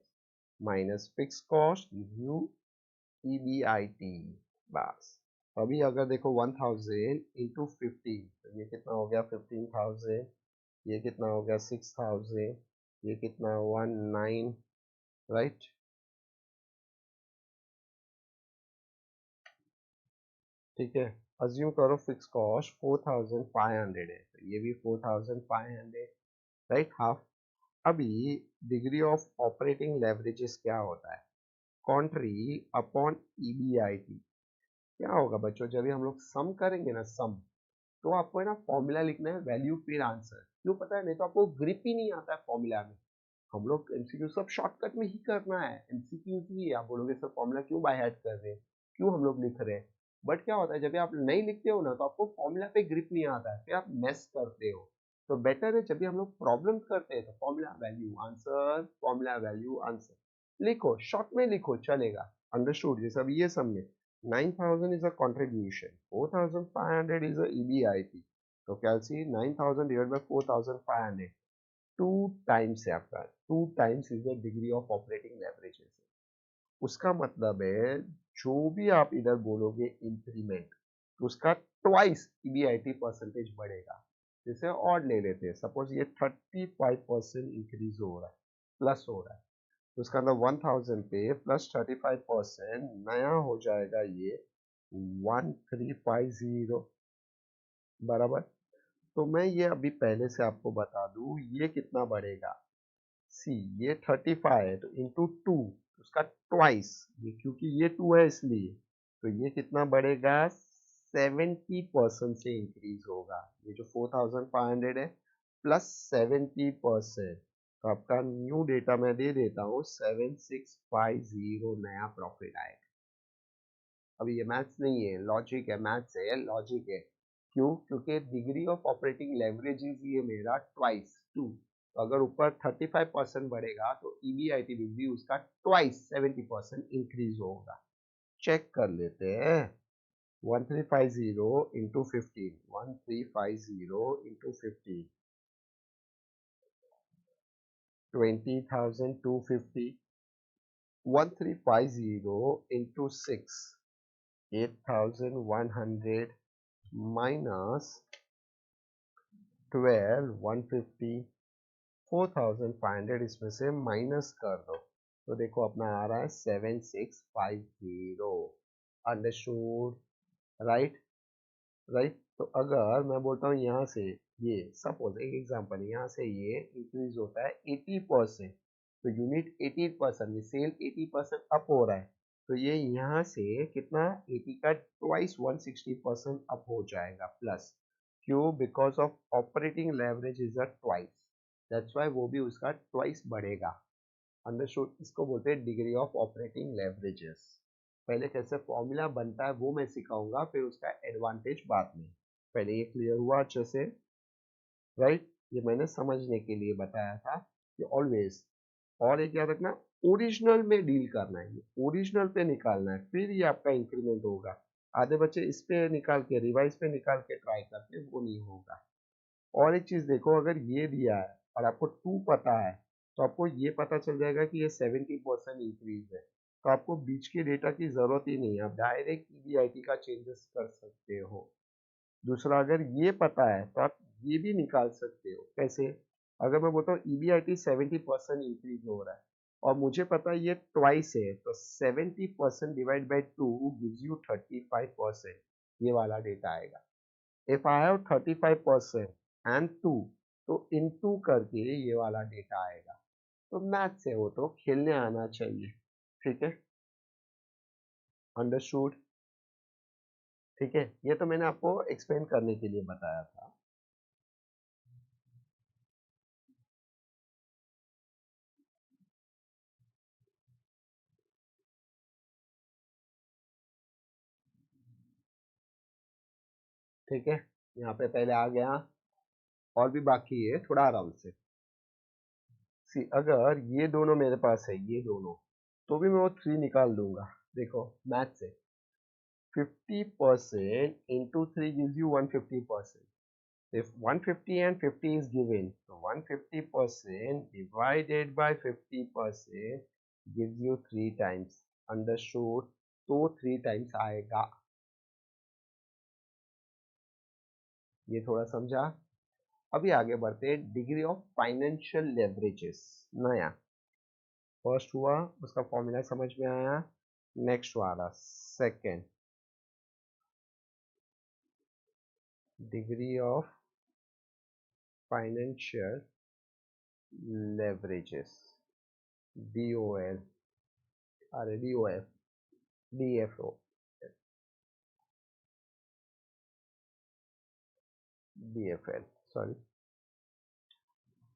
minus fix cost gives you EBIT. बस। अभी अगर देखो 1000 इंटू 15, तो ये कितना हो गया? 15,000। ये कितना हो गया? 6000। ये कितना? 19, राइट? ठीक है, अज्यूम करो फिक्स कॉस्ट 4500 है, तो ये भी 4500, राइट? हाफ। अभी डिग्री ऑफ ऑपरेटिंग लेवरेजेस क्या होता है? कॉन्ट्री अपॉन ईबीआईटी। क्या होगा बच्चों, जब भी हम लोग सम करेंगे ना, सम, तो आपको है ना फॉर्मूला लिखना है, वैल्यू फिर आंसर। क्यों पता है? नहीं तो आपको ग्रिप ही नहीं आता है फॉर्मूला में। हम लोग एमसीक्यू सब शॉर्टकट में ही करना है, एमसीक्यू ही। आप बोलोगे सर फॉर्मूला क्यों बाय हार्ट कर रहे हैं, क्यों हम लोग लिख रहे हैं? बट क्या होता है, जब भी आप नहीं लिखते हो ना, तो आपको फॉर्मूला पे ग्रिप नहीं आता है, फिर आप मेस करते हो। तो बेटर है जब भी हम लोग प्रॉब्लम करते हैं तो formula value answer, formula value answer लिखो, शॉर्ट में लिखो चलेगा। अंडरस्टूड? जैसे अब ये सब में 9000 is a contribution, 4500 is a EBIT, तो कैलसी 9000 डिवाइड बाय 4500, 2 टाइम्स है आपका, 2 times is the degree of operating leverage. उसका मतलब है जो भी आप इधर बोलोगे इंक्रीमेंट, तो उसका ट्वाइस ईबीआईटी परसेंटेज बढ़ेगा। जैसे और ले लेते हैं, सपोज ये 35% इंक्रीज हो रहा है, प्लस हो रहा है, तो उसका अंदर 1000 पे प्लस 35% नया हो जाएगा ये 1350, बराबर? तो मैं ये अभी पहले से आपको बता दूं, ये कितना बढ़ेगा? सी, ये 35 है तो इंटू 2, उसका ट्वाइस, ये क्योंकि ये 2 है इसलिए, तो ये कितना बढ़ेगा? 70% से इंक्रीज होगा। ये जो 4500 है प्लस 70%, तो आपका न्यू डेटा मैं दे देता हूँ 7650 नया प्रॉफिट आएगा। अभी ये मैथ्स नहीं है, लॉजिक है, मैथ्स है, लॉजिक है। क्यों? क्योंकि degree of operating leverage is ये मेरा ट्वाइस 2, तो अगर ऊपर 35% बढ़ेगा तो ईबीआईटी भी उसका ट्वाइस 70% इंक्रीज होगा। चेक कर लेते हैं। 1350 इंटू 15, 1350 इंटू 15, 20,250, 1350 इंटू 6, 8,100 माइनस 12, 150, 4500 इसमें से माइनस कर दो, तो देखो अपना आ रहा है 7650। अंडरस्टूड? राइट? राइट? तो अगर मैं बोलता हूँ यहाँ से, ये सपोज एक एग्जांपल, यहाँ से ये इंक्रीज होता है 80%, तो यूनिट 80% में सेल 80% अप हो रहा है, तो ये यहाँ से कितना 80 का ट्वाइस 160% अप हो जाएगा प्लस। क्यों? Because of operating leverage is a twice, that's why वो भी उसका ट्वाइस बढ़ेगा। अंडरस्टूड। इसको बोलते हैं डिग्री ऑफ ऑपरेटिंग लेवरेजेस। पहले कैसे फॉर्मूला बनता है वो मैं सिखाऊंगा, फिर उसका एडवांटेज बाद में। पहले ये क्लियर हुआ अच्छे से, राइट? ये मैंने समझने के लिए बताया था कि ऑलवेज, और एक याद रखना, ओरिजिनल में डील करना है, ओरिजिनल पे निकालना है, फिर ये आपका इंक्रीमेंट होगा। आधे बच्चे इस पे निकाल के, रिवाइज पे निकाल के ट्राई करते, वो नहीं होगा। और एक चीज देखो, अगर ये दिया है और आपको 2 पता है, तो आपको ये पता चल जाएगा कि ये 70% इंक्रीज है, तो आपको बीच के डेटा की जरूरत ही नहीं है, आप डायरेक्ट ईबीआईटी का चेंजेस कर सकते हो। दूसरा, अगर ये पता है तो आप ये भी निकाल सकते हो। कैसे? अगर मैं बोलता हूँ ईबीआईटी 70% इंक्रीज हो रहा है और मुझे पता है ये ट्वाइस है, तो 70% डिवाइड बाई 2 गिव्स यू 35%, ये वाला डेटा आएगा। इफ आई हैव 35% एंड 2, तो इनटू करके ये वाला डेटा आएगा। तो मैथ से वो तो खेलने आना चाहिए। ठीक है, अंडरस्टूड। ठीक है, ये तो मैंने आपको एक्सप्लेन करने के लिए बताया था। ठीक है, यहाँ पे पहले आ गया, और भी बाकी है, थोड़ा आराम से। सी, अगर ये दोनों मेरे पास है, ये दोनों, तो भी मैं वो 3 निकाल दूंगा। देखो मैथ से, 50% into 3 gives you 150%. If 150 and 50 is given, so 150% divided by 50% gives you 3 times. Understood? तो 3 times आएगा। ये थोड़ा समझा? अभी आगे बढ़ते हैं, डिग्री ऑफ फाइनेंशियल लेवरेजेस। नया फर्स्ट हुआ, उसका फॉर्मूला समझ में आया। नेक्स्ट वाला second, degree of financial leverages, DOL, अरे DOF, DFO, DFL, sorry,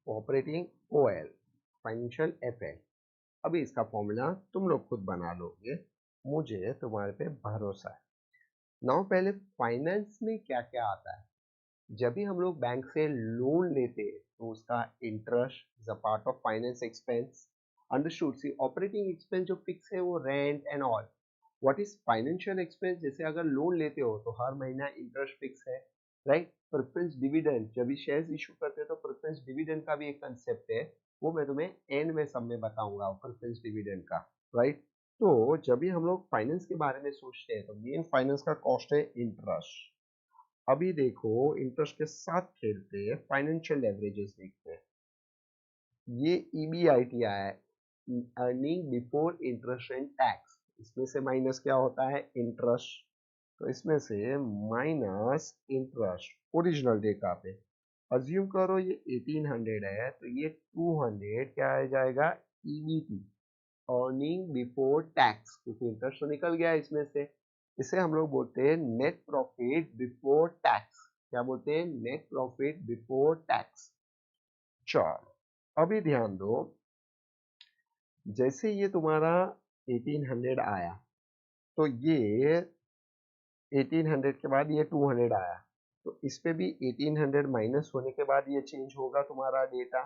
operating OL, financial FL। अभी इसका फॉर्मूला तुम लोग खुद बना लोगे, मुझे तुम्हारे पे भरोसा है। नाउ पहले फाइनेंस में क्या क्या आता है? जब भी हम लोग बैंक से लोन लेते हैं तो उसका interest is a part of finance expense. Understood. See, operating expense जो फिक्स है वो rent and all. What is financial expense? जैसे अगर लोन लेते हो तो हर महीना इंटरेस्ट फिक्स है, राइट? प्रेफरेंस डिविडेंड, जब भी शेयर्स इशू करते हैं तो प्रेफरेंस डिविडेंड का भी एक कंसेप्ट है, वो मैं तुम्हें एंड में सब में बताऊंगा, प्रेफरेंस डिविडेंड का, राइट? तो जब भी हम लोग फाइनेंस के बारे में सोचते हैं तो मेन फाइनेंस का कॉस्ट है इंटरेस्ट। अभी देखो, इंटरेस्ट के साथ खेलते हैं, फाइनेंशियल लेवरेजेस देखते हैं। ये ईबीआईटी आया है, earning before interest and tax. इसमें से माइनस क्या होता है? इंटरेस्ट। तो इसमें से माइनस इंटरेस्ट ओरिजिनल डेटा पे। अज्यूम करो ये 1800 है, तो ये 200 क्या आ जाएगा? ईबीटी, अर्निंग बिफोर टैक्स, क्योंकि इंटरेस्ट तो निकल गया इसमें से। इसे हम लोग बोलते हैं नेट प्रॉफिट बिफोर टैक्स। क्या बोलते हैं? Net profit before tax. चलो, अभी ध्यान दो, जैसे ये तुम्हारा 1800 आया, तो ये 1800 के बाद ये 200 आया, तो इस पे भी 1800 माइनस होने के बाद ये चेंज होगा तुम्हारा डेटा।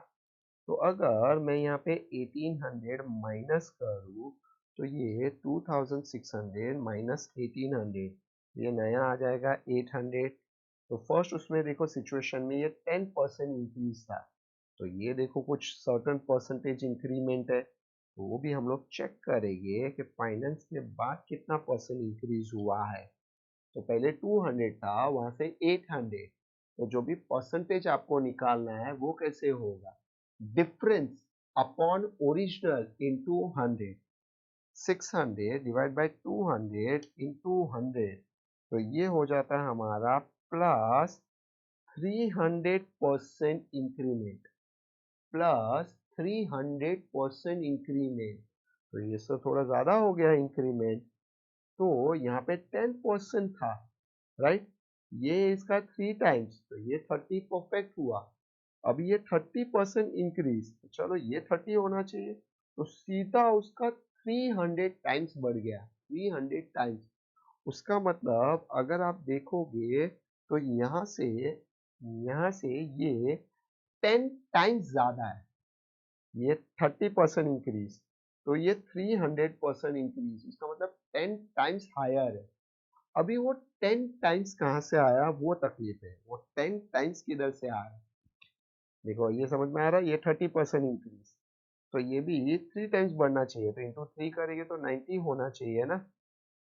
तो अगर मैं यहाँ पे 1800 माइनस करूँ, तो ये 2600 माइनस 1800, ये नया आ जाएगा 800। तो फर्स्ट उसमें देखो सिचुएशन में ये 10% इंक्रीज था, तो ये देखो कुछ सर्टेन परसेंटेज इंक्रीमेंट है, तो वो भी हम लोग चेक करेंगे कि फाइनेंस के बाद कितना परसेंट इंक्रीज हुआ है। तो पहले 200 था, वहां से 800, तो जो भी परसेंटेज आपको निकालना है वो कैसे होगा? Difference upon original into 100, 600 divide by 200 into 100, तो ये हो जाता है हमारा प्लस 300% इंक्रीमेंट, प्लस 300% इंक्रीमेंट। तो ये सब थोड़ा ज्यादा हो गया इंक्रीमेंट, तो यहाँ पे 10% था, राइट? ये इसका 3 टाइम्स, तो ये 30 परफेक्ट हुआ। अब ये 30% इंक्रीज, चलो ये 30 होना चाहिए, तो सीधा उसका 300 टाइम्स बढ़ गया, 300 टाइम्स। उसका मतलब अगर आप देखोगे तो यहाँ से ये 10 टाइम्स ज्यादा है, ये 30% इंक्रीज, तो ये 300% इंक्रीज, इसका मतलब 10 टाइम्स हायर है। अभी वो 10 टाइम्स कहाँ से आया वो तकलीफ है, वो 10 टाइम्स किधर से आया। देखो ये समझ में आ रहा है, ये 30% इंक्रीज, तो ये भी 3 टाइम्स बढ़ना चाहिए, तो इंटू 3 करेंगे तो 90 होना चाहिए ना,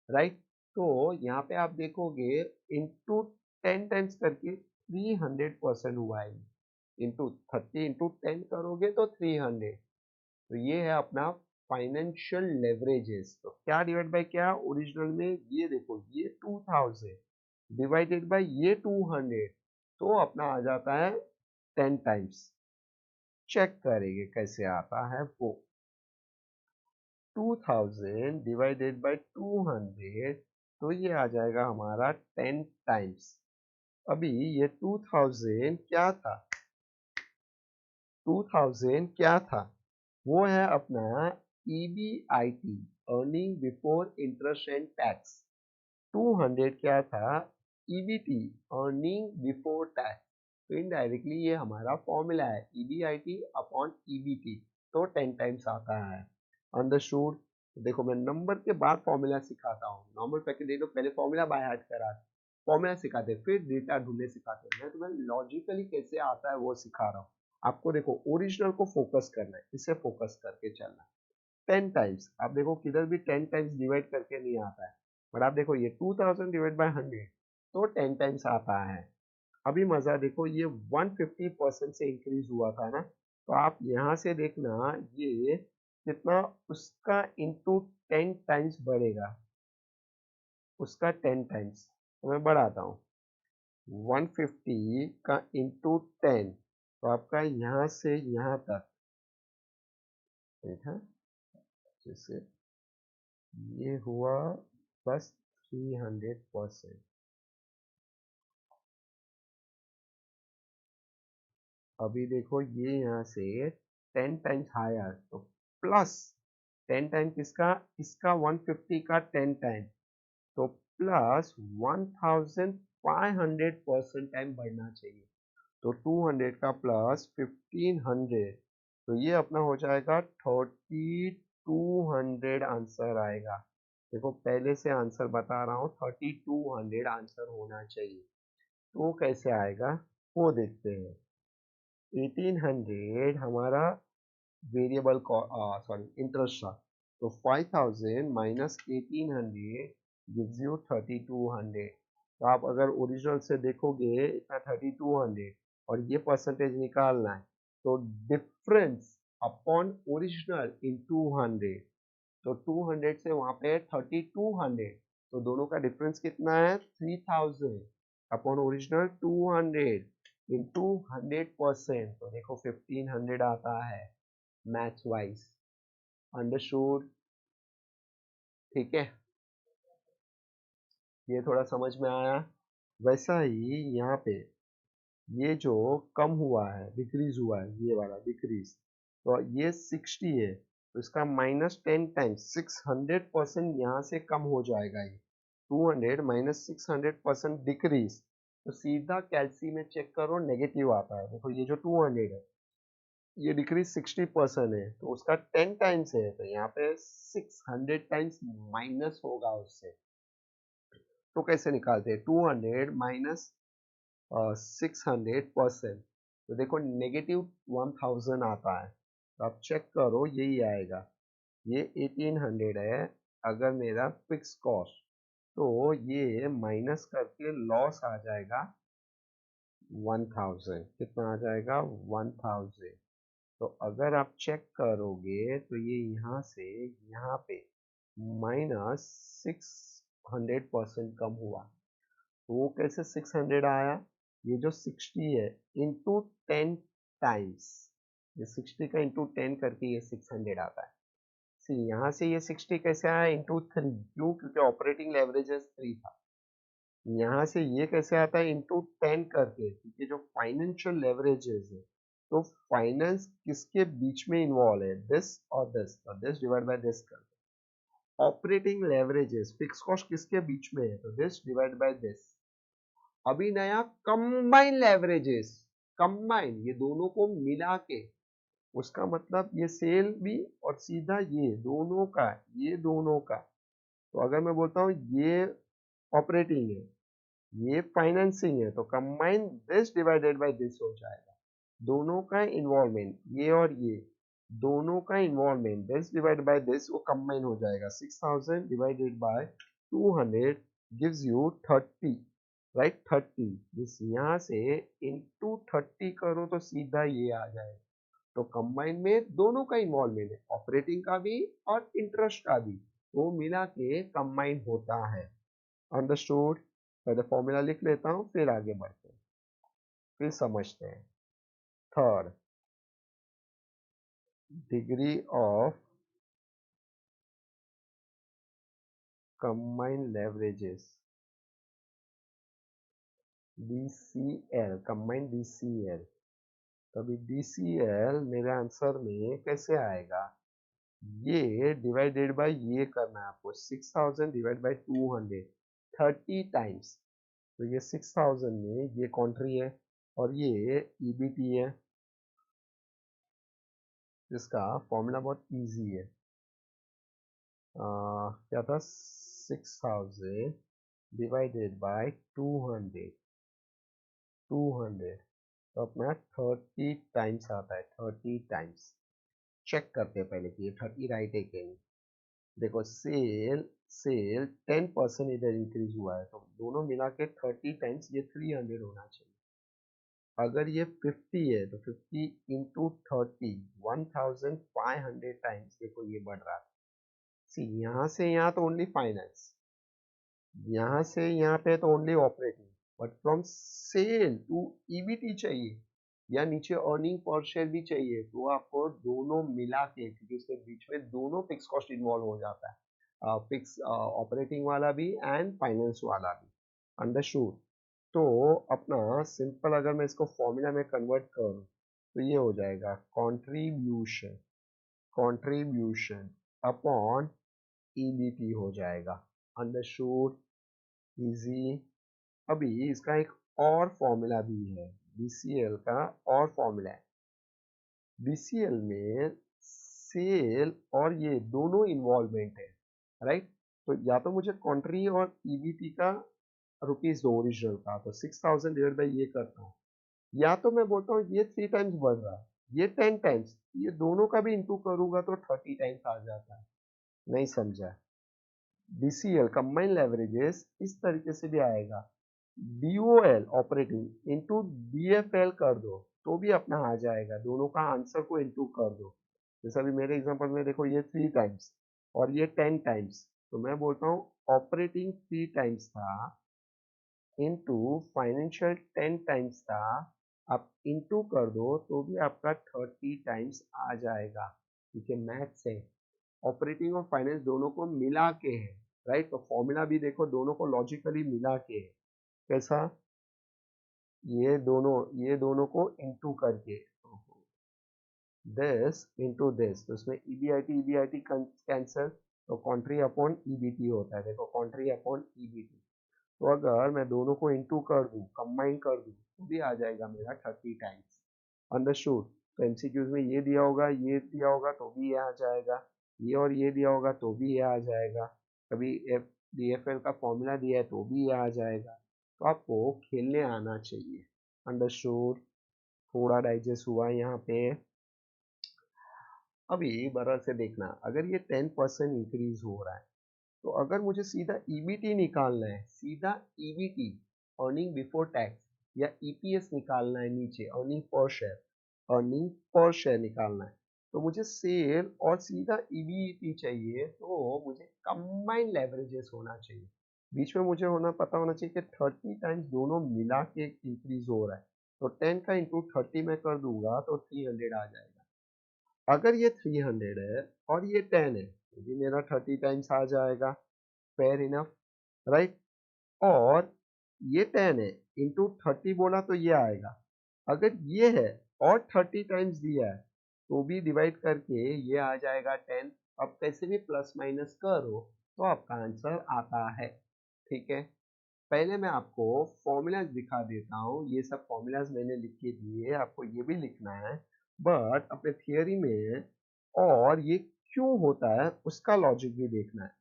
राइट। तो यहाँ पे आप देखोगे इंटू 10 टाइम्स करके 300% हुआ है, इंटू 30 इंटू 10 करोगे तो 300। तो ये है अपना फाइनेंशियल लेवरेजेस। तो क्या डिवाइड बाय क्या ओरिजिनल में, ये देखो ये 2000 डिवाइडेड बाय ये 200, तो अपना आ जाता है 10 टाइम्स। चेक करेंगे कैसे आता है वो। 2000 डिवाइडेड बाय 200, तो ये आ जाएगा हमारा 10 टाइम्स। अभी ये 2000 क्या था, 2000 क्या था, वो है अपना EBIT, earning before interest and tax. 200 क्या था, EBT, अर्निंग बिफोर टैक्स। तो इनडायरेक्टली ये हमारा फॉर्मूला है, EBIT अपॉन EBT, तो 10 टाइम्स आता है। अंडरस्टूड। देखो मैं नंबर के बाद फॉर्मूला सिखाता हूँ, नॉर्मल पैकेट दे दो, पहले फॉर्मूला बाय हार्ट करा, फॉर्मूला सिखाते फिर डेटा ढूंढने सिखाते हैं। मैं तुम्हें लॉजिकली कैसे आता है वो सिखा रहा हूँ आपको। देखो ओरिजिनल को फोकस करना है, इसे फोकस करके चलना है। 10 टाइम्स, आप देखो किधर भी 10 टाइम्स डिवाइड करके नहीं आता है, बट आप देखो ये 2000 डिवाइड बाय 100, तो 10 टाइम्स आता है। अभी मजा देखो, ये 150% से इंक्रीज हुआ था ना, तो आप यहाँ से देखना ये कितना उसका इंटू 10 टाइम्स बढ़ेगा, उसका 10 टाइम्स। तो मैं बढ़ाता हूँ, 150 का इंटू 10, तो आपका यहाँ से यहाँ तक, ठीक है, जैसे ये हुआ प्लस 300%। अभी देखो ये यहाँ से 10 टाइम्स हायर, तो प्लस 10 टाइम किसका, इसका 150 का 10 टाइम, तो प्लस 1500% टाइम बढ़ना चाहिए। तो 200 का प्लस 1500, तो ये अपना हो जाएगा 3200 आंसर आएगा। देखो पहले से आंसर बता रहा हूँ, 3200 आंसर होना चाहिए। तो कैसे आएगा वो देखते हैं। 1800 हमारा वेरिएबल सॉरी इंटरेस्ट था, तो 5000 माइनस 1800 गिव्स यू 3200। तो आप अगर ओरिजिनल से देखोगे इतना 3200 और ये परसेंटेज निकालना है, तो डिफरेंस अपॉन ओरिजिनल इन 200, तो 200 से वहां पे 3200, तो दोनों का डिफरेंस कितना है, 3000 अपॉन ओरिजिनल 200 इंटू 100%, तो देखो 1500 आता है मैथ्स वाइज। अंडरस्टूड, ठीक है, ये थोड़ा समझ में आया। वैसा ही यहाँ पे ये जो कम हुआ है, डिक्रीज हुआ है, ये वाला डिक्रीज, तो ये 60 है, तो इसका माइनस 10 टाइम्स 600% यहाँ से कम हो जाएगा। ये 200 माइनस 600% डिक्रीज, तो सीधा कैलसी में चेक करो नेगेटिव आता है। देखो ये जो 200 है, ये डिक्रीज 60% है, तो उसका 10 टाइम्स है, तो यहाँ पे 600 टाइम्स माइनस होगा उससे। तो कैसे निकालते हैं, 200 माइनस 600%, तो देखो नेगेटिव 1000 आता है। तो आप चेक करो यही आएगा, ये 1800 है अगर मेरा फिक्स कॉस्ट, तो ये माइनस करके लॉस आ जाएगा 1000, कितना आ जाएगा 1000। तो अगर आप चेक करोगे तो ये यहाँ से यहाँ पे माइनस 600% कम हुआ। तो वो कैसे 600 आया, ये जो 60 है इंटू 10 टाइम्स, ये 60 का इंटू 10 करके ये 600 आता है। सी यहाँ से ये 60 कैसे आया, इंटू 3, क्यों, क्योंकि ऑपरेटिंग लेवरेजेस 3 था। यहाँ से ये कैसे आता है, इंटू 10 करके, क्योंकि जो फाइनेंशियल लेवरेजेस है तो फाइनेंस किसके बीच में इन्वॉल्व है, दिस और दिस, तो दिस डिवाइड बाय दिस कर दो। ऑपरेटिंग लेवरेजेस फिक्स कॉस्ट किसके बीच में है, तो दिस डिवाइड बाय दिस। अभी नया कंबाइन लेवरेजेस, कंबाइन ये दोनों को मिला के, उसका मतलब ये सेल भी और सीधा ये दोनों का, ये दोनों का। तो अगर मैं बोलता हूँ ये ऑपरेटिंग है, ये फाइनेंसिंग है, तो combine this divided by this हो जाएगा। दोनों का इन्वॉल्वमेंट, ये और ये दोनों का involvement, this divide by this वो कंबाइन हो जाएगा। 6000 divided bye 200 gives you 30, right. 30 this यहाँ से इनटू 30 करो तो सीधा ये आ जाएगा। तो कंबाइन में दोनों का इन्वॉल्वमेंट है, ऑपरेटिंग का भी और इंटरेस्ट का भी, वो मिला के कंबाइन होता है। अंडरस्टूड। पहले फॉर्मूला लिख लेता हूँ, फिर आगे बढ़ते हैं, फिर समझते हैं। Third, degree of combined leverages, DCL, combined DCL। तभी DCL मेरे आंसर में कैसे आएगा, ये डिवाइडेड बाय ये करना है आपको, 6000 डिवाइड बाय 200 30 टाइम्स। तो ये 6000 में ये कॉन्ट्री है और ये EBT है, जिसका फॉर्मूला बहुत इजी है। क्या था, 6000 डिवाइडेड बाय 200 तो अपना 30 टाइम्स आता है, 30 टाइम्स। चेक करते हैं पहले कि ये 30 राइट है कि नहीं। देखो सेल 10% इधर इंक्रीज हुआ है, तो दोनों मिला के 30 टाइम्स ये 300 होना चाहिए। अगर ये 50 है तो 50 इंटू 30 1500 टाइम्स, देखो ये बढ़ रहा है। सी यहाँ से यहाँ तो ओनली फाइनेंस, यहाँ से यहाँ पे तो only operating, but from sale to EBT चाहिए या नीचे अर्निंग पर शेयर भी चाहिए, तो आपको दोनों मिला के, क्योंकि उसके बीच में दोनों फिक्स कॉस्ट इन्वॉल्व हो जाता है, फिक्स ऑपरेटिंग वाला भी एंड फाइनेंस वाला भी। अंडरस्टूड। तो अपना सिंपल अगर मैं इसको फॉर्मूला में कन्वर्ट करूँ तो ये हो जाएगा कॉन्ट्रीब्यूशन, कॉन्ट्रीब्यूशन अपॉन EBT हो जाएगा। Understood, easy. अभी इसका एक और फॉर्मूला भी है, DCL का और फॉर्मूला है। DCL में सेल और ये दोनों इन्वॉल्वमेंट है, राइट। तो या तो मुझे कॉन्ट्री और EBT का रुपीज दो ओरिजिनल का, तो 6000 डिवाइड बाई ये करता हूँ, या तो मैं बोलता हूँ ये 3 टाइम्स बढ़ रहा है, ये 10 टाइम्स, ये दोनों का भी इंटू करूंगा तो 30 टाइम्स आ जाता है। नहीं समझा। DCL कंबाइंड लेवरेजेस इस तरीके से भी आएगा, DOL ऑपरेटिंग इंटू DFL कर दो तो भी अपना आ जाएगा, दोनों का आंसर को इंटू कर दो। जैसे अभी मेरे एग्जांपल में देखो ये 3 टाइम्स और ये 10 टाइम्स, तो मैं बोलता हूँ ऑपरेटिंग 3 टाइम्स था इंटू फाइनेंशियल 10 टाइम्स था, आप इंटू कर दो तो भी आपका 30 टाइम्स आ जाएगा, क्योंकि मैथ्स है, ऑपरेटिंग और फाइनेंस दोनों को मिला के है, राइट। तो फॉर्मूला भी देखो दोनों को लॉजिकली मिला के है। कैसा, ये दोनों को इंटू करके, दिस इंटू दिस, तो इसमें EBIT कैंसिल, तो कॉन्ट्री अपॉन EBT होता है। देखो कॉन्ट्री अपॉन EBT, तो अगर मैं दोनों को इंटू कर दूं, कंबाइन कर दूं, तो भी आ जाएगा मेरा 30 टाइम्स। अंडरस्टूड। तो MCQs में ये दिया होगा, ये दिया होगा तो भी ये आ जाएगा, ये और ये दिया होगा तो भी ये आ जाएगा, कभी DFL का फॉर्मूला दिया है तो भी ये आ जाएगा। तो आपको खेलने आना चाहिए। अंडरस्टूड। थोड़ा डाइजेस्ट हुआ यहाँ पे। अभी बराबर से देखना, अगर ये 10% इंक्रीज हो रहा है, तो अगर मुझे सीधा EBT निकालना है, सीधा EBT अर्निंग बिफोर टैक्स, या EPS निकालना है, नीचे earning per share, earning per share निकालना है, तो मुझे सेल और सीधा EBT चाहिए, तो मुझे कंबाइंड लेवरेजेस होना चाहिए। बीच में मुझे पता होना चाहिए कि 30 टाइम्स दोनों मिला के इंक्रीज हो रहा है, तो 10 का इंटू 30 में कर दूंगा तो 300 आ जाएगा। अगर ये 300 है और ये 10 है, तो भी मेरा 30 टाइम्स आ जाएगा, फेयर इनफ, राइट। और ये 10 है, इंटू 30 बोला तो ये आएगा। अगर ये है और 30 टाइम्स दिया है तो भी डिवाइड करके ये आ जाएगा 10। अब कैसे भी प्लस माइनस करो तो आपका आंसर आता है। ठीक है, पहले मैं आपको फॉर्मूलाज दिखा देता हूँ। ये सब फॉर्मूलाज मैंने लिख के दिए, आपको ये भी लिखना है बट अपने थियोरी में, और ये क्यों होता है उसका लॉजिक भी देखना है।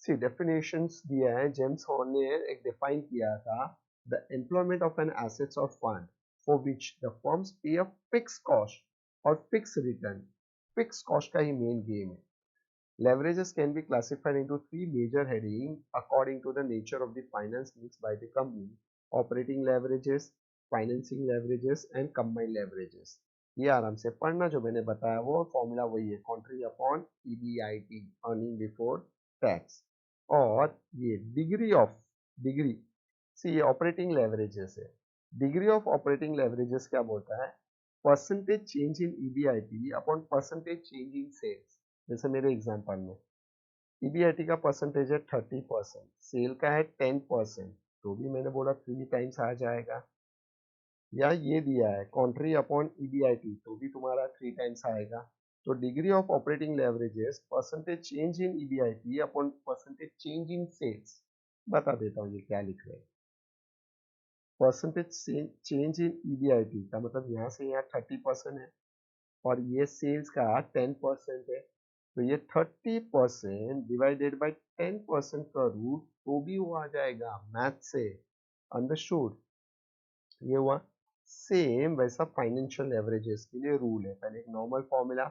सी डेफिनेशंस दिया है, जेम्स हॉर्न ने एक डिफाइन किया था, the employment of an assets और fund for which the firms pay a fix cost और फिक्स रिटर्न। फिक्स कॉस्ट का ही मेन गेम है। Leverages can be classified into three major headings according to the nature of the finance mix by the company: operating leverages, financing leverages and combined leverages। ये आराम से पढ़ना, जो मैंने बताया वो फॉर्मूला वही है, कंट्री upon EBIT, earning before tax. और ये डिग्री सी ये ऑपरेटिंग लेवरेजेस है। डिग्री ऑफ ऑपरेटिंग लेवरेजेस क्या बोलता है? Percentage change in EBIT upon percentage change in sales. जैसे मेरे एग्जांपल में ईबीआईटी का परसेंटेज है 30%, सेल का है 10%, तो भी मैंने बोला 3 टाइम्स आ जाएगा। या ये दिया है कंट्री अपॉन ईबीआईटी, तो भी तुम्हारा 3 टाइम्स आएगा। तो degree of operating leverages percentage change in EBIT upon percentage change in sales. बता देता हूँ ये क्या लिख रहे हैं। परसेंटेज चेंज इन ईबीआईटी का मतलब यहाँ से यहाँ 30% है और ये सेल्स का 10% है, तो ये 30% डिवाइडेड बाई 10% करूँ तो भी वो आ जाएगा मैथ से। अंडरस्टूड? ये हुआ। सेम वैसा फाइनेंशियल एवरेजेस के लिए रूल है, पहले एक नॉर्मल फॉर्मूला,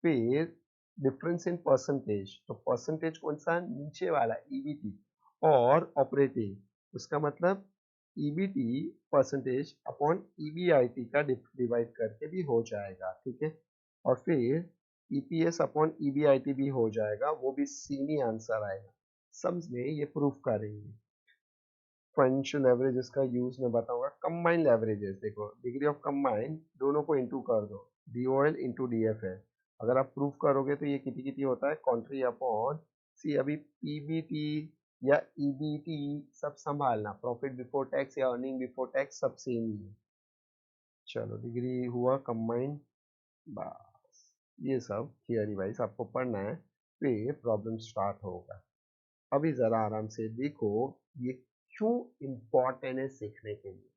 फिर डिफरेंस इन परसेंटेज। तो परसेंटेज कौन सा? नीचे वाला ईबीटी, और ऑपरेटिंग, उसका मतलब ईबीटी परसेंटेज अपॉन ईबीआईटी का डिवाइड करके भी हो जाएगा। ठीक है, और फिर ईपीएस अपॉन ईबीआईटी भी हो जाएगा, वो भी सेम ही आंसर आएगा। सम्स में ये प्रूफ करेंगे। फाइनेंशियल एवरेजेस का यूज मैं बताऊंगा। कंबाइंड एवरेजेस देखो, डिग्री ऑफ कंबाइंड दोनों को इंटू कर दो, डीओएल इंटू डीएफएल। अगर आप प्रूफ करोगे तो ये कितनी कितनी होता है, कंट्री अपॉन सी। अभी पीबीटी या ईबीटी सब संभालना, प्रॉफिट बिफोर टैक्स या अर्निंग बिफोर टैक्स सब सेम ही है। चलो डिग्री हुआ कंबाइंड, बस ये सब थियरी वाइज आपको पढ़ना है, फिर प्रॉब्लम स्टार्ट होगा। अभी जरा आराम से देखो ये क्यों इम्पोर्टेंट है सीखने के लिए।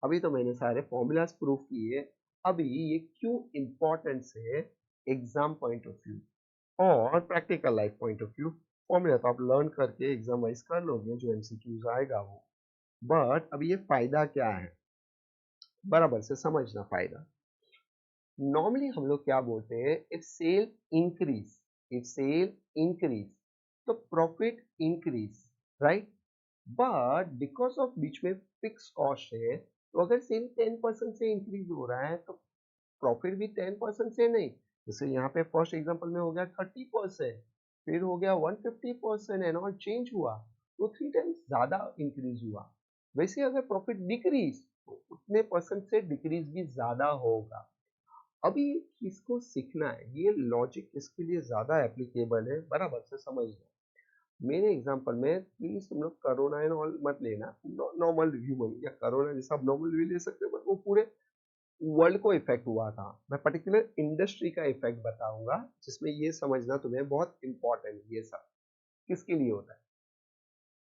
अभी तो मैंने सारे फॉर्मूलाज प्रूफ किए, अभी ये क्यों इम्पोर्टेंट है एग्जाम पॉइंट ऑफ व्यू और practical life point of view. Formula तो आप लर्न करके एग्जाम वाइज कर लोगे, जो एमसीक्यूज आएगा वो। बट अभी ये फायदा क्या है, बराबर से समझना फायदा। नॉर्मली हम लोग क्या बोलते हैं, if sale increase, if sale increase तो profit increase, right? But because of बीच में फिक्स कॉस्ट है, तो अगर सेल 10% से इंक्रीज हो रहा है तो प्रॉफिट भी 10% से नहीं। जैसे यहाँ पे फर्स्ट एग्जांपल में हो गया 30%, फिर हो गया 150% एंड और चेंज हुआ, तो 3 टाइम्स ज्यादा इंक्रीज हुआ। वैसे अगर प्रॉफिट डिक्रीज तो उतने परसेंट से डिक्रीज भी ज्यादा होगा। अभी किसको सीखना है, ये लॉजिक किसके लिए ज्यादा एप्लीकेबल है, बराबर से समझना। मेरे एग्जांपल में प्लीज तुम लोग कोरोना एंड ऑल मत लेना, नॉर्मल ह्यूमन या कोरोना जैसा आप नॉर्मल भी ले सकते हो, बट वो पूरे वर्ल्ड को इफेक्ट हुआ था। मैं पर्टिकुलर इंडस्ट्री का इफेक्ट बताऊंगा, जिसमें ये समझना तुम्हें बहुत इंपॉर्टेंट, ये सब किसके लिए होता है।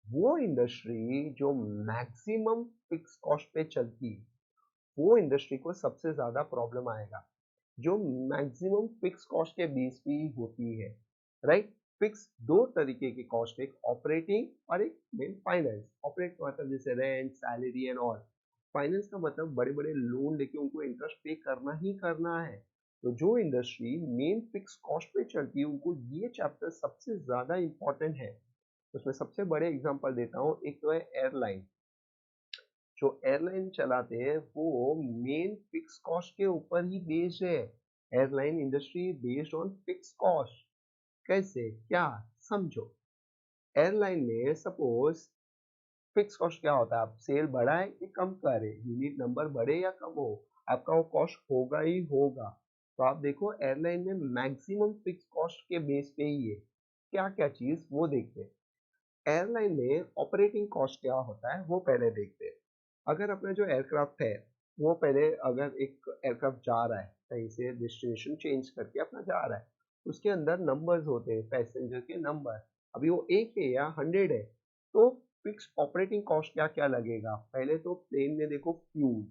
वो इंडस्ट्री जो मैक्सिमम फिक्स कॉस्ट पे चलती है, वो इंडस्ट्री को सबसे ज्यादा प्रॉब्लम आएगा, जो मैक्सिमम फिक्स कॉस्ट के बेस पे ही होती है, राइट? फिक्स दो तरीके की कॉस्ट, एक ऑपरेटिंग और एक मेन फाइनेंस। ऑपरेट मतलब जैसे rent, salary and all. Finance का मतलब बड़े बड़े लोन लेके उनको इंटरेस्ट पे करना ही करना है। तो जो इंडस्ट्री मेन फिक्स कॉस्ट पे चलती है, उनको ये चैप्टर सबसे ज्यादा इंपॉर्टेंट है। उसमें सबसे बड़े एग्जांपल देता हूँ, एक तो है एयरलाइन। जो एयरलाइन चलाते हैं वो मेन फिक्स कॉस्ट के ऊपर ही बेस्ड है। Airline industry based on fix cost. कैसे, क्या, समझो। एयरलाइन में सपोज फिक्स कॉस्ट क्या होता है, आप सेल बढ़ाए कि कम करे, यूनिट नंबर बढ़े या कम हो, आपका वो कॉस्ट होगा ही होगा। तो आप देखो एयरलाइन में मैक्सिमम फिक्स कॉस्ट के बेस पे ही है। क्या क्या चीज वो देखते हैं। एयरलाइन में ऑपरेटिंग कॉस्ट क्या होता है वो पहले देखते हैं। अगर अपना जो एयरक्राफ्ट है वो पहले अगर एक एयरक्राफ्ट जा रहा है कहीं से डेस्टिनेशन चेंज करके अपना जा रहा है, उसके अंदर नंबर्स होते हैं पैसेंजर के नंबर। अभी वो 1 है या 100 है, तो फिक्स ऑपरेटिंग कॉस्ट क्या क्या लगेगा। पहले तो प्लेन में देखो फ्यूल,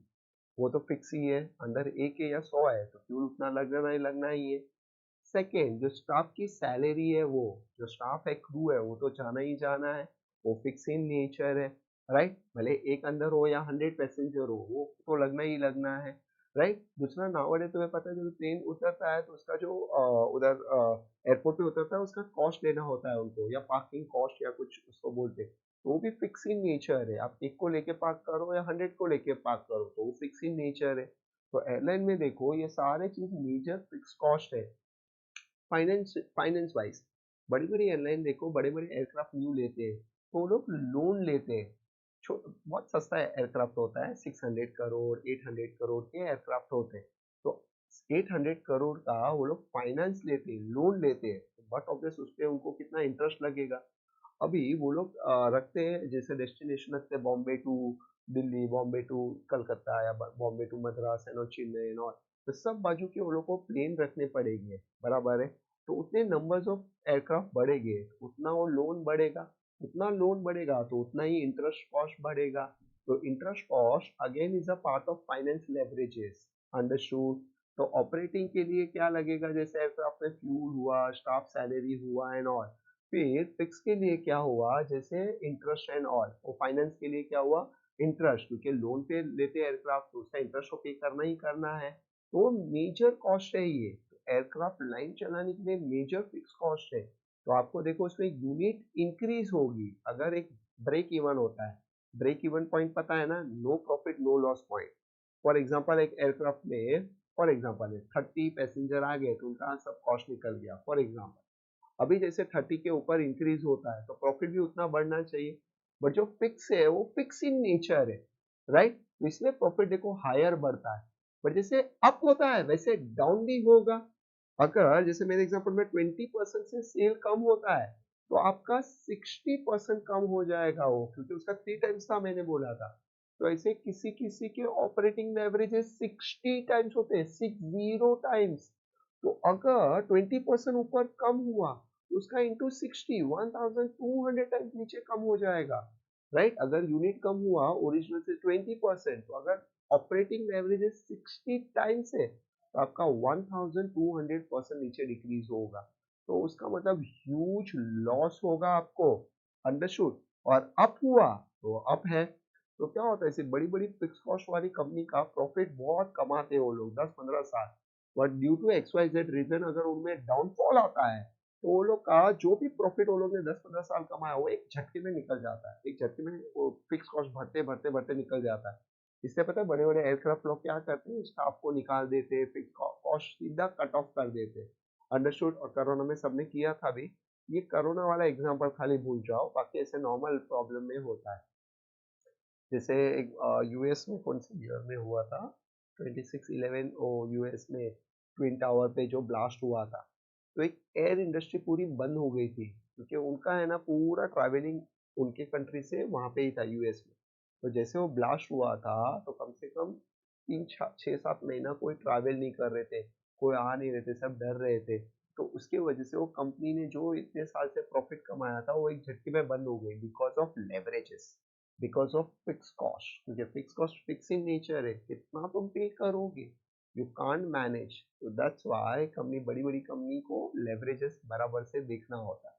वो तो फिक्स ही है, अंदर 1 है या 100 है तो फ्यूल उतना लगना ही है। सेकेंड, जो स्टाफ की सैलरी है, वो जो स्टाफ है, क्रू है, वो तो जाना ही जाना है, वो फिक्स इन नेचर है, राइट। भले एक अंदर हो या 100 पैसेंजर हो, वो तो लगना ही लगना है, राइट। दूसरा, नावडे तुम्हें पता है जब प्लेन उतरता है तो उसका जो उधर एयरपोर्ट पे उतरता है उसका कॉस्ट लेना होता है उनको, या पार्किंग कॉस्ट या कुछ उसको बोलते हैं, तो वो भी फिक्स इन नेचर है। आप 1 को लेके पार्क करो या 100 को लेके पार्क करो, तो वो फिक्स इन नेचर है। तो एयरलाइन में देखो ये सारे चीज मेजर फिक्स कॉस्ट है। फाइनेंस वाइज बड़ी बड़ी एयरलाइन देखो, बड़े बड़े एयरक्राफ्ट न्यू लेते हैं तो वो लोग लोन लेते हैं। बहुत सस्ता एयरक्राफ्ट होता है, 600 करोड़ 800 करोड़ के एयरक्राफ्ट होते हैं, तो 800 करोड़ का वो लोग फाइनेंस लेते हैं, लोन लेते हैं। बट ऑब्वियस उस पर उनको कितना इंटरेस्ट लगेगा। अभी वो लोग रखते हैं, जैसे डेस्टिनेशन रखते हैं बॉम्बे टू दिल्ली, बॉम्बे टू कलकत्ता, या Bombay to Madras and Chennai and all, तो सब बाजू के वो लोग को प्लेन रखने पड़ेंगे, बराबर है। तो उतने नंबर्स ऑफ एयरक्राफ्ट बढ़ेंगे, उतना वो लोन बढ़ेगा, उतना लोन बढ़ेगा तो उतना ही इंटरेस्ट कॉस्ट बढ़ेगा। तो interest cost again is a part of finance leverages, understood. तो ऑपरेटिंग के लिए क्या लगेगा, जैसे एयरक्राफ्ट में फ्यूल हुआ, स्टाफ सैलरी हुआ एंड ऑल। फिर फिक्स के लिए क्या हुआ, जैसे इंटरेस्ट एंड ऑल। और फाइनेंस के लिए क्या हुआ, इंटरेस्ट, क्योंकि लोन पे लेते एयरक्राफ्ट तो उसका इंटरेस्ट को पे करना ही करना है। तो मेजर कॉस्ट है ये, एयरक्राफ्ट लाइन चलाने के लिए मेजर फिक्स कॉस्ट है। तो आपको देखो उसमें यूनिट इंक्रीज होगी अगर एक ब्रेक इवन होता है। ब्रेक इवन पॉइंट पता है ना, no profit no loss point. For example एक एयरक्राफ्ट में, फॉर एग्जाम्पल 30 पैसेंजर आ गए तो उनका सब कॉस्ट निकल गया, फॉर एग्जाम्पल। अभी जैसे 30 के ऊपर इंक्रीज होता है तो प्रॉफिट भी उतना बढ़ना चाहिए, बट जो फिक्स है वो फिक्स इन नेचर है, राइट। तो इसलिए प्रॉफिट देखो हायर बढ़ता है, बट जैसे अप होता है वैसे डाउन भी होगा। अगर जैसे मेरे एग्जांपल में 20% से सेल कम होता है तो आपका 60% कम हो जाएगा वो, क्योंकि उसका 3 टाइम्स था मैंने बोला था। तो ऐसे किसी किसी के ऑपरेटिंग एवरेजेस 60 टाइम्स होते हैं, 60 टाइम्स। तो अगर 20% ऊपर कम हुआ तो उसका इंटू 60, 1200 टाइम्स नीचे कम हो जाएगा, राइट। अगर यूनिट कम हुआ ओरिजिनल से 20%, तो अगर ऑपरेटिंग एवरेजेस 60 टाइम्स है तो आपका 1200% नीचे डिक्रीज होगा। तो उसका मतलब ह्यूज लॉस होगा आपको, अंडरस्टूड। और अप हुआ तो अप है। तो क्या होता है, ऐसी बड़ी बड़ी फिक्स कॉस्ट वाली कंपनी का प्रॉफिट बहुत कमाते हैं वो लोग 10-15 साल, but due to X Y Z reason अगर उनमें डाउनफॉल आता है तो वो लोग का जो भी प्रॉफिट वो लोग ने 10-15 साल कमाया वो एक झटके में निकल जाता है, एक झटके में वो फिक्स कॉस्ट भरते भरते भरते निकल जाता है। इससे पता है बड़े बड़े एयरक्राफ्ट लोग क्या करते हैं, स्टाफ को निकाल देते हैं, फिक्स कॉस्ट सीधा कट ऑफ कर देते हैं, अंडरस्टूड। और कोरोना में सबने किया था भी। ये कोरोना वाला एग्जांपल खाली भूल जाओ, बाकी ऐसे नॉर्मल प्रॉब्लम में होता है। जैसे एक यूएस में कौन से ईयर में हुआ था, 26/11, ओ यूएस में ट्विन टावर पे जो ब्लास्ट हुआ था, तो एक एयर इंडस्ट्री पूरी बंद हो गई थी, क्योंकि उनका है ना पूरा ट्रैवलिंग उनके कंट्री से वहां पे ही था यूएस में। तो जैसे वो ब्लास्ट हुआ था तो कम से कम 3-6-7 महीना कोई ट्रैवल नहीं कर रहे थे, कोई आ नहीं रहे थे, सब डर रहे थे। तो उसके वजह से वो कंपनी ने जो इतने साल से प्रॉफिट कमाया था वो एक झटके में बंद हो गई, because of leverages, because of fix cost. क्योंकि fix cost fix in nature है, कितना तुम पे करोगे, यू कांट मैनेज। तो दैट्स व्हाई कंपनी, बड़ी बड़ी कंपनी को लेवरेजेस बराबर से देखना होता है।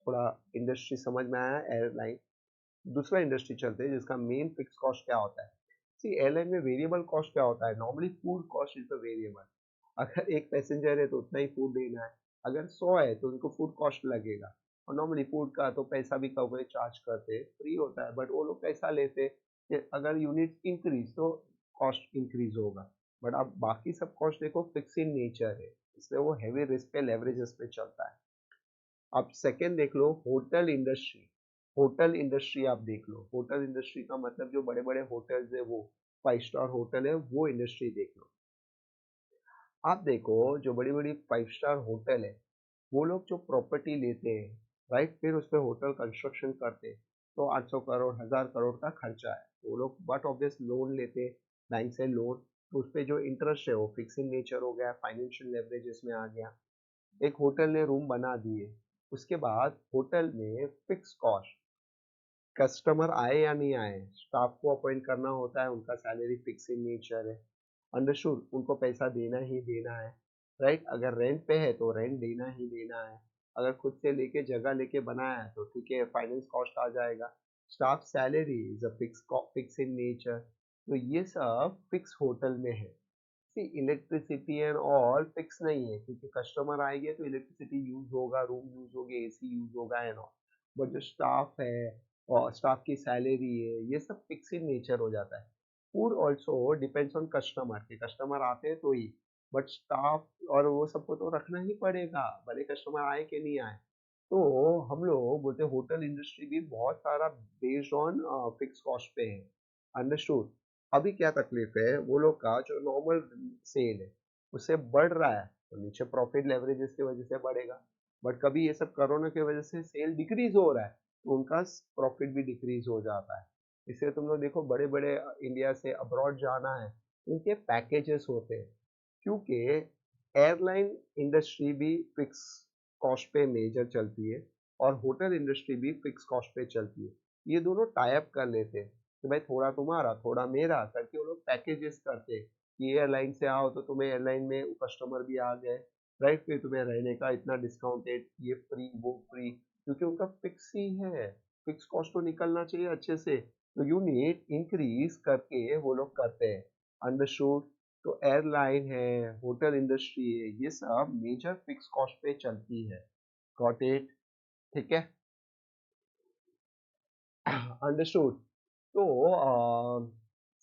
थोड़ा इंडस्ट्री समझ में आया एयरलाइन। दूसरा इंडस्ट्री चलते हैं जिसका मेन फिक्स कॉस्ट क्या होता है। सी एयरलाइन में वेरिएबल कॉस्ट क्या होता है, normally food cost is the variable. अगर एक पैसेंजर है तो उतना ही फूड देना है, अगर 100 है तो उनको फूड कॉस्ट लगेगा। और नॉर्मली फूड का तो पैसा भी कभी चार्ज करते, फ्री होता है, बट वो लोग पैसा लेते कि अगर यूनिट इंक्रीज तो कॉस्ट इंक्रीज होगा। बट अब बाकी सब कॉस्ट देखो फिक्स इन नेचर है, इसलिए वो हैवी रिस्क पे लेवरेजेस पे चलता है। अब सेकेंड देख लो, होटल इंडस्ट्री। होटल इंडस्ट्री आप देख लो, होटल इंडस्ट्री का मतलब जो बड़े बड़े होटल्स है, वो 5 स्टार होटल है, वो इंडस्ट्री देख लो। आप देखो जो बड़ी बड़ी 5 स्टार होटल है, वो लोग जो प्रॉपर्टी लेते हैं, राइट, फिर उस पर होटल कंस्ट्रक्शन करते हैं, तो 800 करोड़ 1000 करोड़ का खर्चा है, तो वो लोग बट ऑब्वियस लोन लेते बैंक से लोन, तो उस पर जो इंटरेस्ट है वो फिक्स इन नेचर हो गया, फाइनेंशियल लेवरेज में आ गया। एक होटल ने रूम बना दिए, उसके बाद होटल में फिक्स कॉस्ट, कस्टमर आए या नहीं आए, स्टाफ को अपॉइंट करना होता है, उनका सैलरी फिक्स इन नेचर है, अंडरस्टूड, उनको पैसा देना ही देना है, राइट। अगर रेंट पे है तो रेंट देना ही देना है, अगर खुद से लेके जगह लेके बनाया है तो ठीक है, फाइनेंस कॉस्ट आ जाएगा। Staff salary is a fix in nature, तो ये सब फिक्स होटल में है। सी इलेक्ट्रिसिटी एंड ऑल फिक्स नहीं है, क्योंकि कस्टमर आएंगे तो इलेक्ट्रिसिटी यूज होगा, रूम यूज होगी, एसी यूज होगा एंड ऑल, बट जो स्टाफ है और स्टाफ की सैलरी है ये सब फिक्स इन नेचर हो जाता है। Food also depends on customer, के कस्टमर आते हैं तो ही, बट स्टाफ और वो सबको तो रखना ही पड़ेगा, भले कस्टमर आए कि नहीं आए। तो हम लोग बोलते हैं होटल इंडस्ट्री भी बहुत सारा बेस्ड ऑन फिक्स कॉस्ट पे है, अंडरस्टूड। अभी क्या तकलीफ है, वो लोग का जो नॉर्मल सेल है उससे बढ़ रहा है, तो नीचे प्रॉफिट लेवरेजेस की वजह से बढ़ेगा, बट कभी ये सब कोरोना की वजह से सेल डिक्रीज हो रहा है तो उनका प्रॉफिट भी डिक्रीज हो जाता है। इससे तुम लोग देखो बड़े बड़े इंडिया से अब्रॉड जाना है, उनके पैकेजेस होते हैं, क्योंकि एयरलाइन इंडस्ट्री भी फिक्स कॉस्ट पे मेजर चलती है और होटल इंडस्ट्री भी फिक्स कॉस्ट पे चलती है। ये दोनों टाई अप कर लेते हैं कि भाई थोड़ा तुम्हारा थोड़ा मेरा करके वो लोग पैकेजेस करते हैं कि एयरलाइन से आओ तो तुम्हें एयरलाइन में कस्टमर भी आ गए, राइट, फिर तुम्हें रहने का इतना डिस्काउंटेड, ये फ्री वो फ्री, क्योंकि उनका फिक्स ही है, फिक्स कॉस्ट तो निकलना चाहिए अच्छे से, तो यूनिट इंक्रीज करके वो लोग करते हैं, अंडरस्टूड। तो एयरलाइन है, होटल इंडस्ट्री है, ये सब मेजर फिक्स कॉस्ट पे चलती है, गॉट इट, ठीक है, अंडरस्टूड। तो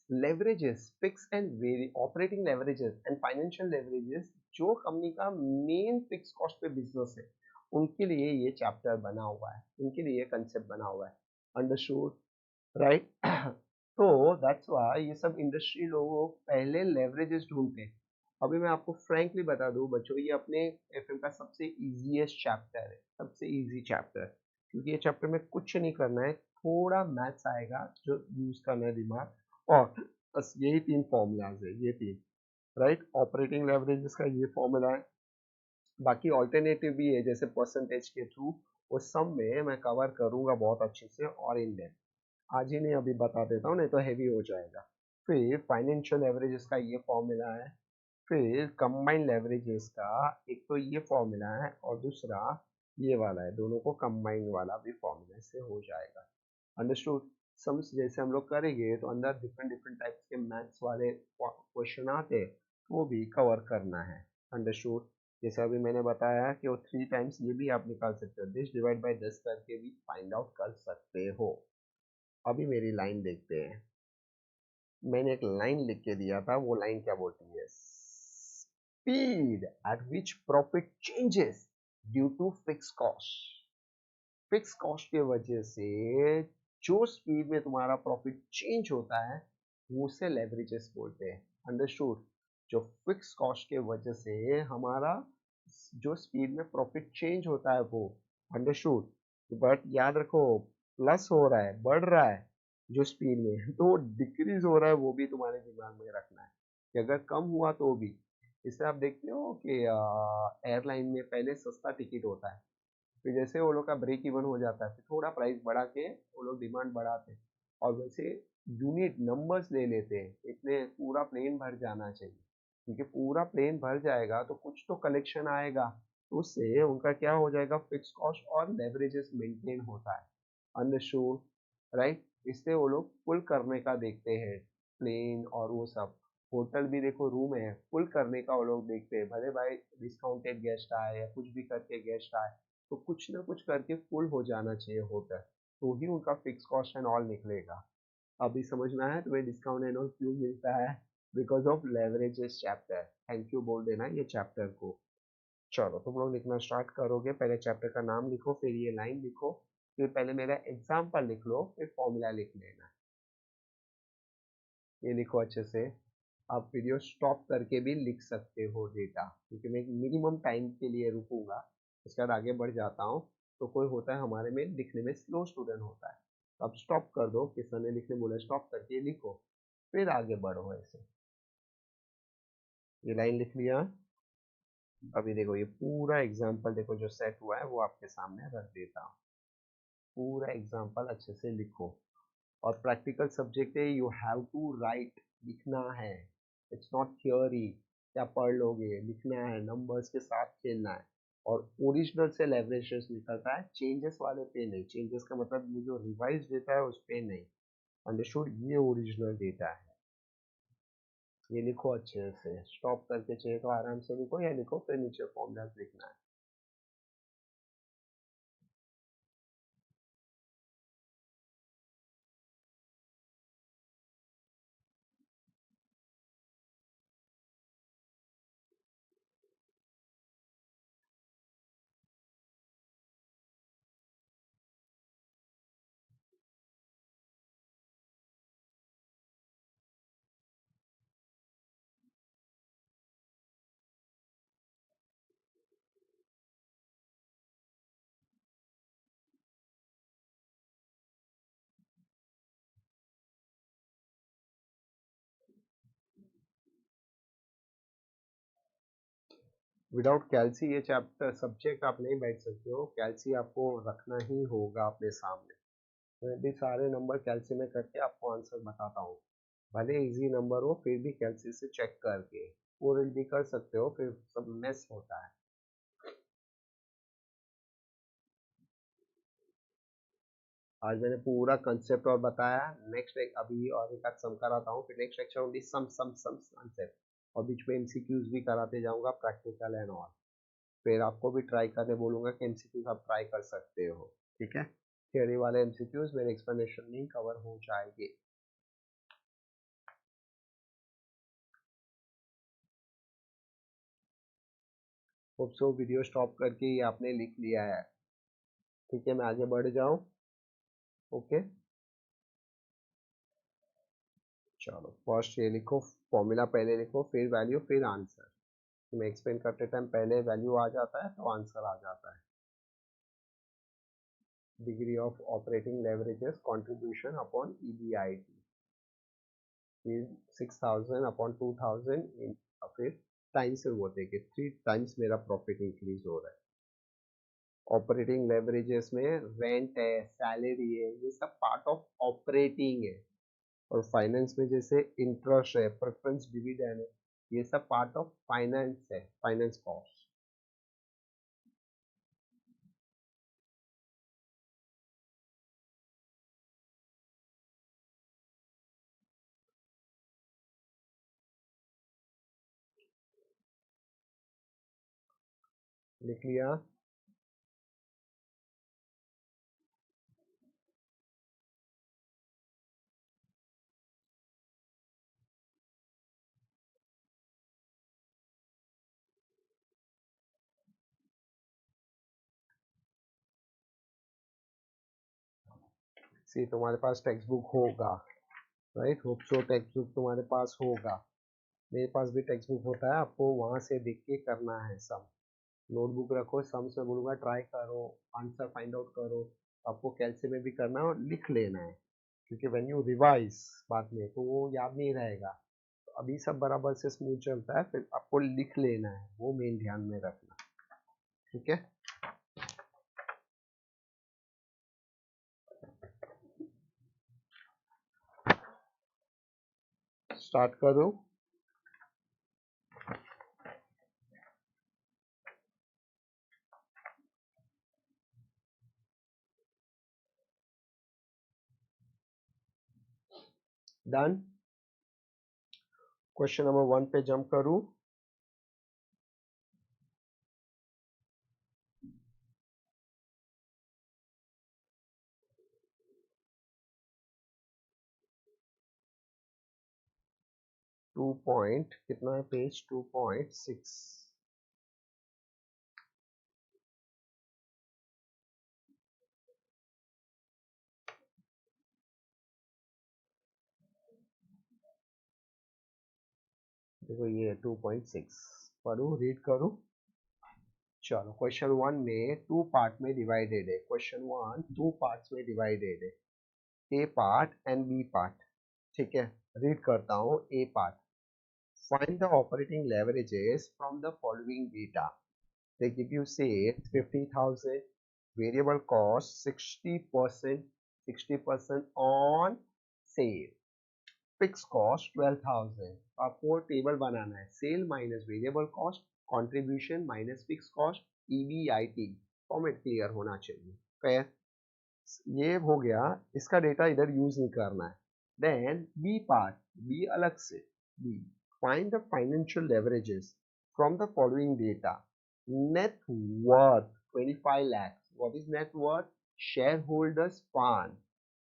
leverages fix and very operating leverages and financial leverages, जो कंपनी का मेन फिक्स कॉस्ट पे बिजनेस है उनके लिए ये चैप्टर बना हुआ है, उनके लिए कंसेप्ट बना हुआ है, अंडरस्टूड, राइट। तो दैट्स व्हाई ये सब इंडस्ट्री लोग पहले लेवरेजेस ढूंढते हैं। अभी मैं आपको फ्रैंकली बता दूं बच्चों, ये अपने एफएम का सबसे इजीएस्ट चैप्टर है, सबसे इजी चैप्टर, क्योंकि ये चैप्टर में कुछ नहीं करना है, थोड़ा मैथ्स आएगा जो यूज करना है दिमाग, और बस यही तीन फॉर्मूलाज है, ये तीन, राइट। ऑपरेटिंग लेवरेजेस का ये फॉर्मूला है, बाकी ऑल्टरनेटिव भी है जैसे परसेंटेज के थ्रू, वो सब में मैं कवर करूंगा बहुत अच्छे से और इन डेप्थ, आज ही नहीं अभी बता देता हूँ नहीं तो हैवी हो जाएगा। फिर फाइनेंशियल एवरेजेस का ये फॉर्मूला है, फिर कंबाइंड लेवरेजेस का एक तो ये फॉर्मूला है और दूसरा ये वाला है, दोनों को कंबाइंड वाला भी फॉर्मूला से हो जाएगा, अंडरस्टूड। सम्स जैसे हम लोग करेंगे तो अंदर डिफरेंट डिफरेंट टाइप्स के मैथ्स वाले क्वेश्चन आते हैं, वो भी कवर करना है, अंडरस्टूड। जैसे अभी मैंने बताया कि वो 3 टाइम्स ये भी आप निकाल सकते हो, 10 डिवाइड बाई 10 करके भी फाइंड आउट कर सकते हो। अभी मेरी लाइन देखते हैं, मैंने एक लाइन लिख के दिया था, वो लाइन क्या बोलती है, speed at which profit changes due to fix cost, fix cost के वजह से जो स्पीड में तुम्हारा प्रॉफिट चेंज होता है वो उसे लेवरेजेस बोलते हैं, अंडरस्टूड। जो फिक्स कॉस्ट के वजह से हमारा जो स्पीड में प्रॉफिट चेंज होता है वो, अंडरस्टूड, बट याद रखो प्लस हो रहा है, बढ़ रहा है जो स्पीड में, तो डिक्रीज हो रहा है वो भी तुम्हारे दिमाग में रखना है कि अगर कम हुआ तो भी। इससे आप देखते हो कि एयरलाइन में पहले सस्ता टिकट होता है, फिर जैसे वो लोग का ब्रेक इवन हो जाता है फिर थोड़ा प्राइस बढ़ा के वो लोग डिमांड बढ़ाते हैं, और वैसे यूनिट नंबर्स ले लेते हैं, इतने पूरा प्लेन भर जाना चाहिए, क्योंकि पूरा प्लेन भर जाएगा तो कुछ तो कलेक्शन आएगा, तो उससे उनका क्या हो जाएगा, फिक्स कॉस्ट और लेवरेजेस मेंटेन होता है, अंडरस्टूड, राइट। इससे वो लोग फुल करने का देखते हैं प्लेन और वो सब, होटल भी देखो रूम है फुल करने का वो लोग देखते हैं, भले भाई डिस्काउंटेड गेस्ट आए या कुछ भी करके गेस्ट आए, तो कुछ ना कुछ करके फुल हो जाना चाहिए होटल, तो ही उनका फिक्स कॉस्ट एंड ऑल निकलेगा। अभी समझ में आया तुम्हें डिस्काउंट एंड ऑल क्यों मिलता है, because of leverages chapter, thank you बोल देना ये चैप्टर को। चलो तुम लोग लिखना स्टार्ट करोगे, पहले चैप्टर का नाम लिखो, फिर ये लाइन लिखो, फिर पहले मेरा एग्जाम्पल लिख लो, फिर फॉर्मूला लिख लेना, ये लिखो अच्छे से। आप वीडियो स्टॉप करके भी लिख सकते हो डेटा, क्योंकि मैं एक मिनिमम टाइम के लिए रुकूंगा, उसके बाद आगे बढ़ जाता हूँ, तो कोई होता है हमारे में लिखने में स्लो स्टूडेंट होता है, अब स्टॉप कर दो, किसी ने लिखने बोला स्टॉप करके लिखो, फिर आगे बढ़ो ऐसे। ये लाइन लिख लिया। अभी देखो ये पूरा एग्जाम्पल देखो जो सेट हुआ है वो आपके सामने रख देता हूँ। पूरा एग्जाम्पल अच्छे से लिखो। और प्रैक्टिकल सब्जेक्ट है, यू हैव टू राइट, लिखना है। इट्स नॉट थियोरी क्या पढ़ लोगे, लिखना है, नंबर्स के साथ खेलना है। और ओरिजिनल से लेवरेजेस निकलता है, चेंजेस वाले पे नहीं। चेंजेस का मतलब ये जो रिवाइज देता है उस पे नहीं। अंडरस्टूड, ये ओरिजिनल डेटा है। ये लिखो अच्छे से, स्टॉप करके चाहिए तो आराम से लिखो, या लिखो फिर नीचे फॉर्मूला लिखना है। विदाउट कैल्सी ये चैप्टर सब्जेक्ट आप नहीं बैठ सकते हो, कैल्सी आपको रखना ही होगा अपने सामने। मैं भी सारे नंबर कैल्सी में करके आपको आंसर बताता हूँ, भले इजी नंबर हो फिर भी कैल्सी से चेक करके पूरे भी कर सकते हो, फिर सब मिस होता है। आज मैंने पूरा कंसेप्ट और बताया। नेक्स्ट एक अभी और एक सम कराता हूँ, फिर next lecture only some concept, और बीच में एमसीक्यूज भी कराते जाऊंगा, प्रैक्टिकल एंड ऑल। फिर आपको भी ट्राई करने बोलूंगा कि एमसीक्यूज आप ट्राई कर सकते हो, ठीक है। थियोरी वाले एमसीक्यूज मेरे एक्सप्लेनेशन में कवर हो जाएंगे। होप सो वीडियो स्टॉप करके ये आपने लिख लिया है, ठीक है। मैं आगे बढ़ जाऊं, ओके। चलो फर्स्ट ये लिखो, फॉर्मूला पहले लिखो, फिर वैल्यू, फिर आंसर। मैं एक्सप्लेन करते टाइम पहले वैल्यू आ जाता है तो आंसर आ जाता है। Degree of operating leverages contribution upon EBIT, फिर 6000 अपॉन 2000 इन, फिर टाइम्स से वो देखे 3 टाइम्स मेरा प्रॉफिट इंक्रीज हो रहा है। ऑपरेटिंग लेवरेजेस में रेंट है, सैलरी है, ये सब पार्ट ऑफ ऑपरेटिंग है। और फाइनेंस में जैसे इंटरेस्ट है, प्रेफरेंस डिविडेंड है, ये सब पार्ट ऑफ फाइनेंस है, फाइनेंस कॉस्ट। लिख लिया। सी तुम्हारे पास टेक्स्ट बुक होगा, right. Hope so text book तुम्हारे पास होगा। मेरे पास भी टेक्स्ट बुक होता है, आपको वहां से देख के करना है सम। नोटबुक रखो, सम से बोलूंगा ट्राई करो, आंसर फाइंड आउट करो। आपको कैलसी में भी करना है और लिख लेना है, क्योंकि व्हेन यू रिवाइज बाद में तो वो याद नहीं रहेगा। तो अभी सब बराबर से स्मूथ चलता है, फिर आपको लिख लेना है, वो मेन ध्यान में रखना, ठीक है। स्टार्ट करो। डन। क्वेश्चन नंबर 1 पे जंप करूं। 2 पॉइंट कितना है, पेज 2.6। देखो ये 2.6 पढ़ू, रीड करूं। चलो क्वेश्चन 1 में 2 पार्ट में डिवाइडेड है, क्वेश्चन 1 2 पार्ट्स में डिवाइडेड है। A part and B part, ठीक है। रीड करता हूँ A part. Find the operating leverages from the following data. They give you sales 50,000, variable cost 60%, 60% on sale, fixed cost 12,000। आपको table बनाना है, sale minus variable cost, contribution minus fix cost, EBIT। Format clear होना चाहिए। फिर ये हो गया, इसका डेटा इधर यूज नहीं करना है। देन बी पार्ट, बी अलग से, B find the financial leverages from the following data. Net worth 25 lakhs. What is net worth? Shareholders fund.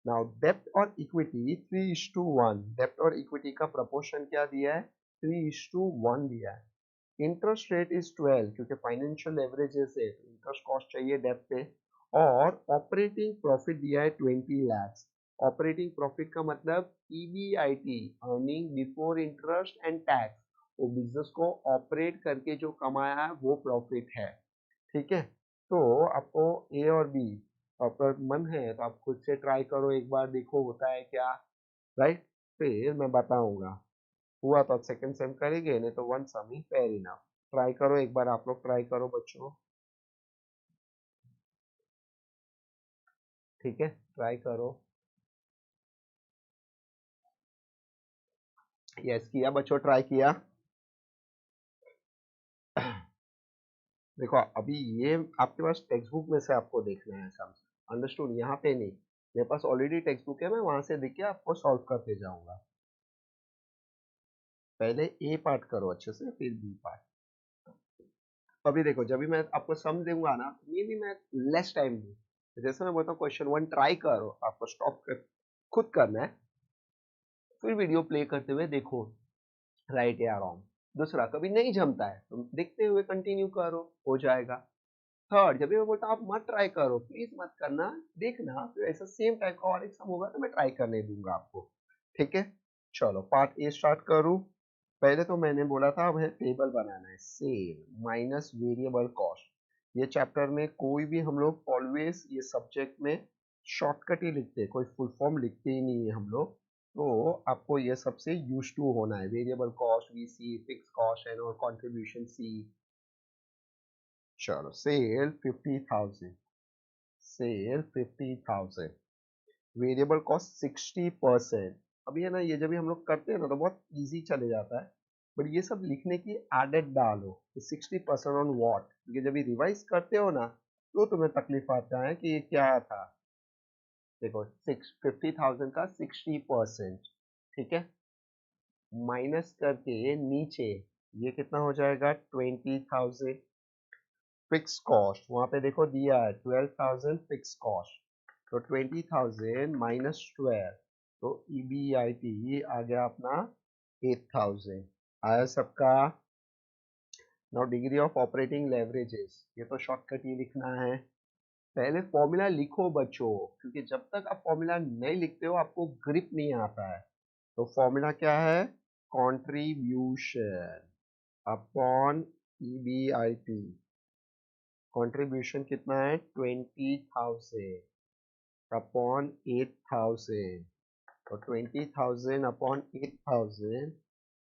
Now debt और equity 3:1. Debt और equity का proportion क्या दिया है? 3:1 दिया है। Interest rate is 12 क्योंकि financial leverages है, interest cost चाहिए debt पे। और operating profit दिया है 20 lakhs। Operating profit का मतलब EBIT, earning before interest and tax। वो बिजनेस को ऑपरेट करके जो कमाया है वो प्रॉफिट है, ठीक है। तो आपको ए और बी, आपका मन है तो आप खुद से ट्राई करो एक बार, देखो होता है क्या, राइट। फिर मैं बताऊंगा, हुआ तो सेकंड सेम करेंगे, नहीं तो वन सम ही फेयर इनफ। ट्राई करो एक बार, आप लोग ट्राई करो बच्चों, ठीक है, ट्राई करो। यस किया बच्चों, ट्राई किया। देखो अभी ये आपके पास टेक्स्ट बुक में से आपको देखना है सब, अंडरस्टूड, यहाँ पे नहीं। मेरे पास ऑलरेडी टेक्स्ट बुक है, मैं वहां से देख के आपको सॉल्व करते जाऊंगा। पहले ए पार्ट करो अच्छे से, फिर बी पार्ट। अभी देखो जब भी मैं आपको सम दूंगा ना, ये भी मैं लेस टाइम दूँ। जैसे मैं बोलता हूँ क्वेश्चन 1 ट्राई करो, आपको स्टॉप कर खुद करना है, फिर वीडियो प्ले करते हुए देखो राइट या रॉन्ग। दूसरा, कभी नहीं जमता है तो देखते हुए कंटिन्यू करो, हो जाएगा। थर्ड, जब भी मैं बोलता हूँ आप मत ट्राई करो, प्लीज मत करना, देखना, फिर ऐसा सेम टाइप का और एक सम होगा तो मैं ट्राई करने दूंगा आपको, ठीक है। चलो पार्ट ए स्टार्ट करूँ। पहले तो मैंने बोला था अब है टेबल बनाना है, सेल माइनस वेरिएबल कॉस्ट। ये चैप्टर में कोई भी हम लोग ऑलवेज ये सब्जेक्ट में शॉर्टकट ही लिखते हैं, कोई फुल फॉर्म लिखते ही नहीं है हम लोग। तो आपको ये सबसे यूज टू होना है, variable cost VC, fix cost and और कॉन्ट्रीब्यूशन C। चलो सेल 50,000, सेल 50,000, वेरिएबल कॉस्ट 60%। अभी है ना, ये जब भी हम लोग करते हैं ना तो बहुत इजी चले जाता है, बट ये सब लिखने की आदत डालो, 60% ऑन वॉट, क्योंकि जब भी रिवाइज करते हो ना तो तुम्हें तकलीफ आता है कि ये क्या था। देखो 50,000 का 60%, ठीक है, माइनस करके नीचे ये कितना हो जाएगा 20,000। फिक्स कॉस्ट वहां पे देखो दिया है 12,000 फिक्स कॉस्ट, तो 20,000 माइनस 12, तो EBIT आ गया अपना 8,000। आया सबका। Now degree of operating leverages, ये तो शॉर्टकट ही लिखना है। पहले फॉर्मूला लिखो बच्चों, क्योंकि जब तक आप फॉर्मूला नहीं लिखते हो आपको ग्रिप नहीं आता है। तो फॉर्मूला क्या है, कॉन्ट्रीब्यूशन अपॉन EBIT। कंट्रीब्यूशन कितना है 20,000 अपॉन 8,000, तो 20,000 अपॉन 8,000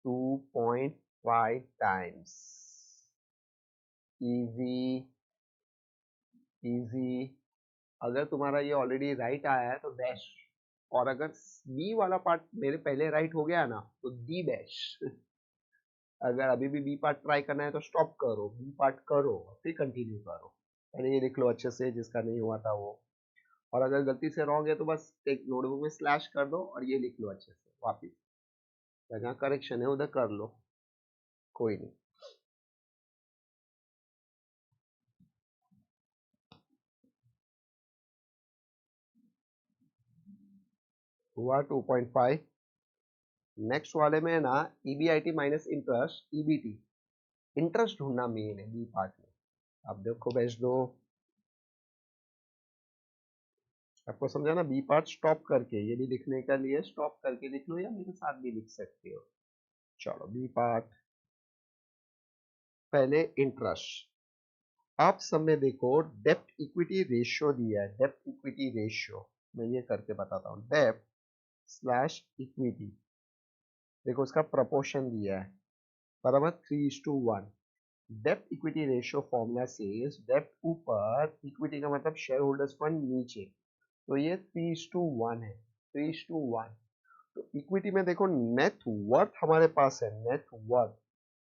2.5 टाइम्स। Easy, easy. अगर तुम्हारा ये ऑलरेडी राइट आया है तो डैश, और अगर बी वाला पार्ट मेरे पहले राइट हो गया ना तो दी डैश। अगर अभी भी बी पार्ट ट्राई करना है तो स्टॉप करो, बी पार्ट करो, फिर कंटिन्यू करो। पहले ये लिख लो अच्छे से जिसका नहीं हुआ था वो, और अगर गलती से रॉन्ग है तो बस एक नोटबुक में स्लैश कर दो और ये लिख लो अच्छे से वापिस, जहाँ करेक्शन है उधर कर लो, कोई नहीं। हुआ 2.5। नेक्स्ट वाले में है ना EBIT minus interest EBT, interest ढूंढना मेन है बी पार्ट में। अब देखो भेज दो, आपको समझा ना, बी पार्ट स्टॉप करके ये भी लिखने के लिए स्टॉप करके लिख लो या मेरे साथ भी लिख सकते हो। चलो बी पार्ट, पहले इंटरेस्ट। आप सब में देखो डेप्ट इक्विटी रेशियो दिया है, डेप्ट इक्विटी रेशियो मैं ये करके बताता हूँ, डेप्ट स्लैश इक्विटी, देखो उसका प्रपोर्शन दिया है बराबर 3:1। डेप्ट इक्विटी रेशियो फॉर्मूला से डेप्ट ऊपर, इक्विटी का मतलब शेयर होल्डर्स फंड नीचे, तो ये 3:1 है, 3:1। तो इक्विटी में देखो नेट वर्थ हमारे पास है, नेट वर्थ,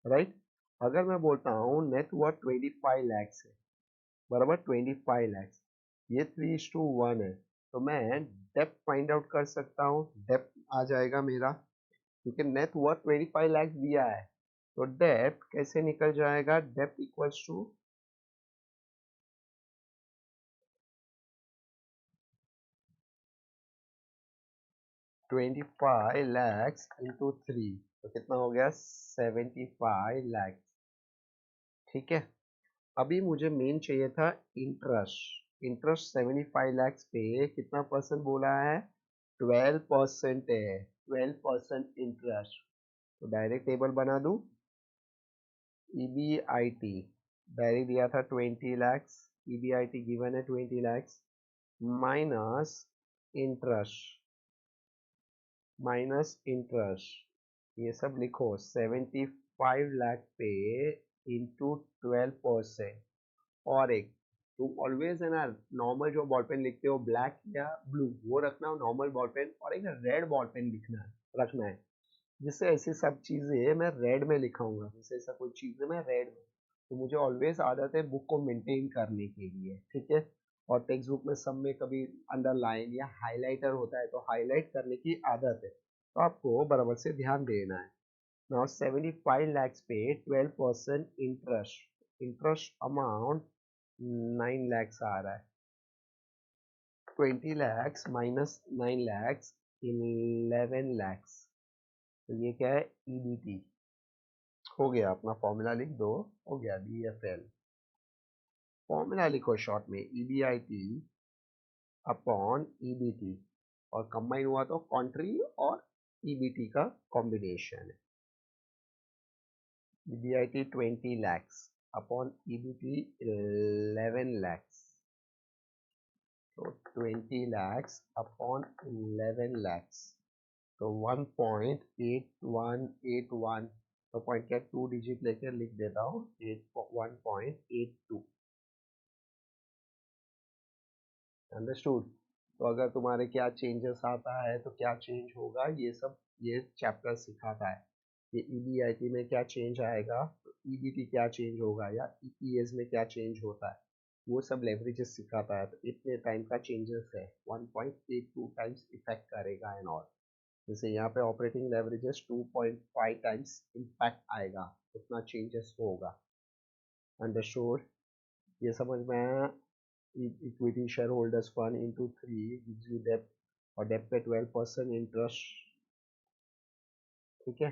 राइट। अगर मैं बोलता हूँ नेट वर्थ 25 लैक्स है बराबर 25 लैक्स, ये 3:1 है, तो मैं डेप्थ फाइंड आउट कर सकता हूँ, डेप्थ आ जाएगा मेरा, क्योंकि नेट वर्थ 25 लैक्स दिया है, तो डेप्थ कैसे निकल जाएगा, डेप्थ इक्वल्स टू 25 लैक्स इंटू 3, तो कितना हो गया 75 लैक्स, ठीक है। अभी मुझे मेन चाहिए था इंटरेस्ट, इंटरेस्ट 75 लैक्स पे कितना परसेंट बोला है, 12% है, 12% इंटरेस्ट, तो डायरेक्ट टेबल बना दूं, EBIT डायरेक्ट दिया था 20 लैक्स, EBIT गिवन है 20 lakhs, minus interest, minus interest, ये सब लिखो 75 लाख पे इंटू 12%। और एक, तुम ऑलवेज है ना नॉर्मल जो बॉल पेन लिखते हो ब्लैक या ब्लू वो रखना हो नॉर्मल बॉल पेन, और एक रेड बॉल पेन लिखना है, रखना है, जिससे ऐसी सब चीजें मैं रेड में लिखाऊंगा, जैसे ऐसा कोई चीज है मैं रेड में, तो मुझे ऑलवेज आदत है बुक को मेंटेन करने के लिए, ठीक है। और टेक्स्ट बुक में सब में कभी अंडरलाइन या हाईलाइटर होता है, तो हाईलाइट करने की आदत है, तो आपको बराबर से ध्यान देना है। नाउ 75 लैक्स पे 12% इंटरेस्ट, इंटरेस्ट अमाउंट 9 लैक्स आ रहा है, 20 लैक्स माइनस 9 लैक्स 11 लैक्स, तो ये क्या है EBT, हो गया, अपना फॉर्मूला लिख दो, हो गया DFL, फॉर्मूला लिखो शॉर्ट में EBIT अपॉन EBT, और कंबाइन हुआ तो कॉन्ट्री और EBT का कॉम्बिनेशन है, EBIT 20 lakhs upon EBT 11 lakhs, तो 20 lakhs अपॉन 11 lakhs, तो 1.8181, तो पॉइंट क्या 2 डिजिट लेकर लिख देता हूँ 1.82, अंडरस्टूड। तो अगर तुम्हारे क्या चेंजेस आता है तो क्या चेंज होगा, ये सब ये चैप्टर सिखाता है, कि EBIT में क्या चेंज आएगा, तो EBT क्या चेंज होगा, या EPS में क्या चेंज होता है, वो सब लेवरेजेस सिखाता है। तो इतने टाइम का चेंजेस है, 1.82 टाइम्स इफेक्ट करेगा एंड ऑल, जैसे यहाँ पे ऑपरेटिंग लेवरेजेस 2.5 टाइम्स इम्पैक्ट आएगा, उतना चेंजेस होगा, अंडरस्टूड। ये समझ में आया, equity share holders fund into 3 gives you डेप्ट, और डेप्ट पे 12% इंटरेस्ट, ठीक है।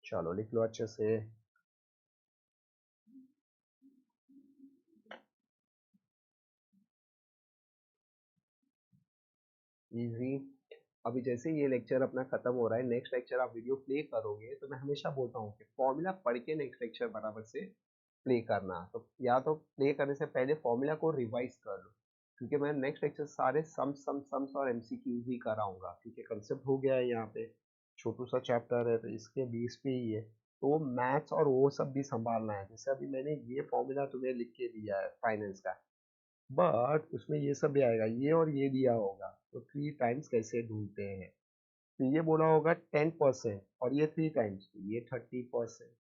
चलो लिख लो अच्छे से, इजी। अभी जैसे ये लेक्चर अपना खत्म हो रहा है, नेक्स्ट लेक्चर आप वीडियो प्ले करोगे, तो मैं हमेशा बोलता हूँ कि फॉर्मूला पढ़ के नेक्स्ट लेक्चर बराबर से प्ले करना, तो या तो प्ले करने से पहले फॉर्मूला को रिवाइज कर लो, क्योंकि मैं नेक्स्ट लेक्चर सारे सम्स और MCQs ही कराऊंगा, क्योंकि कंसेप्ट हो गया है यहाँ पे, छोटू सा चैप्टर है तो इसके बीस पे ही है, तो मैथ्स और वो सब भी संभालना है। जैसे अभी मैंने ये फॉर्मूला तुम्हें लिख के दिया है फाइनेंस का, बट उसमें ये सब भी आएगा, ये और ये दिया होगा, तो 3 टाइम्स कैसे ढूंढते हैं, तो ये बोला होगा 10% और ये 3 टाइम्स, तो ये 30%।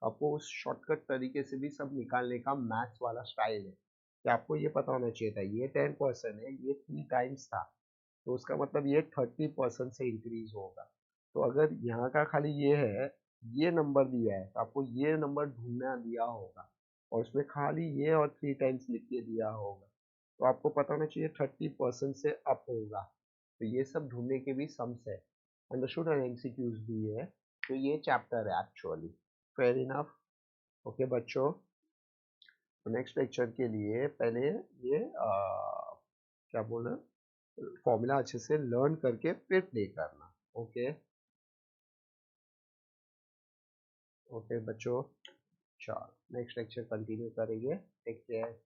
आपको उस शॉर्टकट तरीके से भी सब निकालने का मैथ्स वाला स्टाइल है, कि आपको ये पता होना चाहिए था ये 10% है, ये 3 टाइम्स था, तो उसका मतलब ये 30% से इंक्रीज होगा। तो अगर यहाँ का खाली ये है, ये नंबर दिया है, तो आपको ये नंबर ढूंढना दिया होगा, और उसमें खाली ये और 3 टाइम्स लिख के दिया होगा, तो आपको पता होना चाहिए 30% से अप होगा, तो ये सब ढूंढने के भी सम्स है, अंडरस्टूड, और MCQs भी है, तो ये चैप्टर है एक्चुअली, फेयर इनफ, ओके बच्चों। तो नेक्स्ट लेक्चर के लिए पहले ये क्या बोलना, फॉर्मूला अच्छे से लर्न करके फिर प्ले करना, ओके। ओके बच्चों, चलो नेक्स्ट लेक्चर कंटिन्यू करेंगे, टेक केयर।